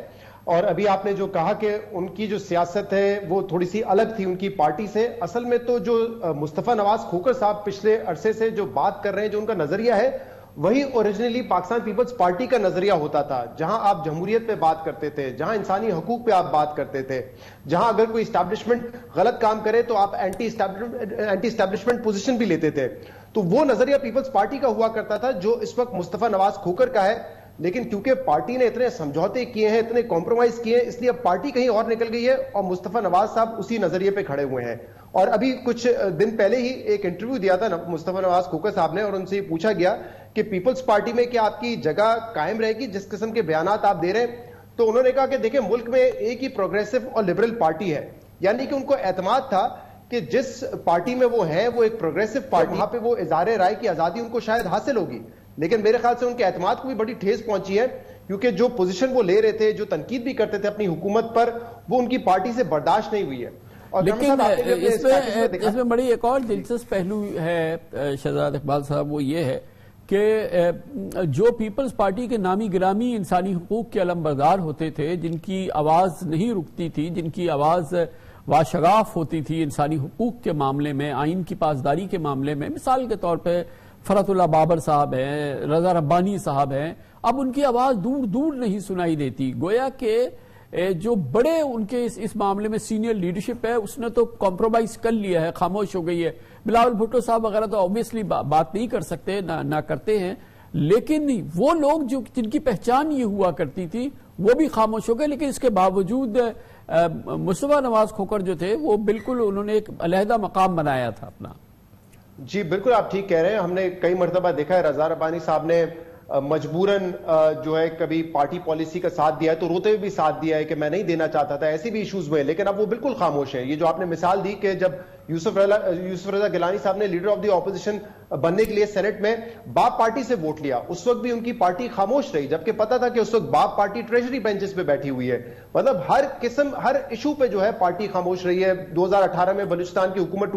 اور ابھی آپ نے جو کہا کہ ان کی جو سیاست ہے وہ تھوڑی سی الگ تھی ان کی پارٹی سے، اصل میں تو جو مصطفیٰ نواز کھوکر صاحب پچھلے عرصے سے جو بات کر رہے ہیں، جو ان کا نظریہ ہے وہی اوریجنلی پاکستان پیپلز پارٹی کا نظریہ ہوتا تھا، جہاں آپ جمہوریت پہ بات کرتے تھے، جہاں انسانی حقوق پہ آپ بات کرتے تھے، جہاں اگر کوئی اسٹیبلشمنٹ غلط کام کرے تو آپ اینٹی اسٹیبلشمنٹ پوزیشن بھی لیتے تھے. تو وہ نظریہ پیپلز پارٹی کا ہوا کرتا تھا جو اس وقت مصطفیٰ نواز کھوکر کا ہے. لیکن کیونکہ پارٹی نے اتنے سمجھوتے کیے ہیں، اتنے کمپرومائز کیے ہیں، اس لیے اب پارٹی کہیں اور نکل گئی ہے اور مصطفیٰ نواز صاحب اسی نظریے پہ کھڑے ہوئے ہیں. اور ابھی کچھ دن پہلے ہی ایک انٹرویو دیا تھا مصطفیٰ نواز کھوکر صاحب نے اور ان سے یہ پوچھا گیا کہ پیپلز پارٹی میں کیا آپ کی جگہ قائم رہے گی جس قسم کے بیانات آپ دے رہے ہیں. تو انہوں نے کہا کہ دیکھیں ملک میں ایک ہی پروگریسو اور لبرل پارٹی ہے، یعنی کہ ان کو اعتماد تھا کہ جس پارٹی میں وہ ہیں وہ ایک پروگریسو پارٹی، وہاں پہ وہ اظہار رائے کی آزادی ان کو شاید حاصل ہوگی. لیکن میرے خیال سے ان کے اعتماد کو بھی بڑی ٹھیس پہنچی ہے کیونکہ جو پوزیشن وہ لے رہے تھے، جو تنقید بھی کرتے تھے اپنی حکومت پر، وہ ان کی پارٹی سے برداشت نہیں ہوئی ہے. لیکن اس میں بڑی ایک اور دلچسپ پہلو ہے شہزاد اقبال صاحب، وہ یہ ہے کہ جو پیپلز پارٹی کے نامی گرامی انسانی حقوق کے علمبردار ہوتے تھے، جن کی آواز نہیں رکتی تھی، جن کی آواز واشگاف ہوتی تھی انسانی حقوق کے معاملے میں، آئین کی پاسداری کے معاملے میں، مثال کے طور پہ فرحت اللہ بابر صاحب ہیں، رضا ربانی صاحب ہیں، اب ان کی آواز دور دور نہیں سنائی دیتی. گویا کہ جو بڑے ان کے اس معاملے میں سینئر لیڈرشپ ہے اس نے تو کمپرومائز کر لیا ہے، خاموش ہو گئی ہے. بلاول بھٹو صاحب وغیرہ تو اوبیسلی بات نہیں کر سکتے، نہ کرتے ہیں، لیکن وہ لوگ جن کی پہچان یہ ہوا کرتی تھی وہ بھی خاموش ہو گئے. لیکن اس کے باوجود مصطفیٰ نواز کھوکر جو تھے وہ بالکل انہوں نے ایک علیحدہ مقام بنایا تھا اپنا. جی بالکل آپ ٹھیک کہہ رہے ہیں. ہم نے کئی مرتبہ دیکھا ہے رضا ربانی صاحب نے مجبوراً جو ہے کبھی پارٹی پالیسی کا ساتھ دیا ہے تو روتے ہوئے بھی ساتھ دیا ہے کہ میں نہیں دینا چاہتا تھا، ایسے بھی ایشوز ہوئے، لیکن اب وہ بالکل خاموش ہیں. یہ جو آپ نے مثال دی کہ جب یوسف رضا گیلانی صاحب نے لیڈر آف دی اپوزیشن بننے کے لیے سینٹ میں باپ پارٹی سے ووٹ لیا، اس وقت بھی ان کی پارٹی خاموش رہی جبکہ پتا تھا کہ اس وقت باپ پارٹی ٹریجری بینچز پہ بیٹھی ہوئی ہے. مطلب ہر ایشو پہ جو ہے پارٹی خاموش رہی ہے. 2018 میں بلوچستان کی حکومت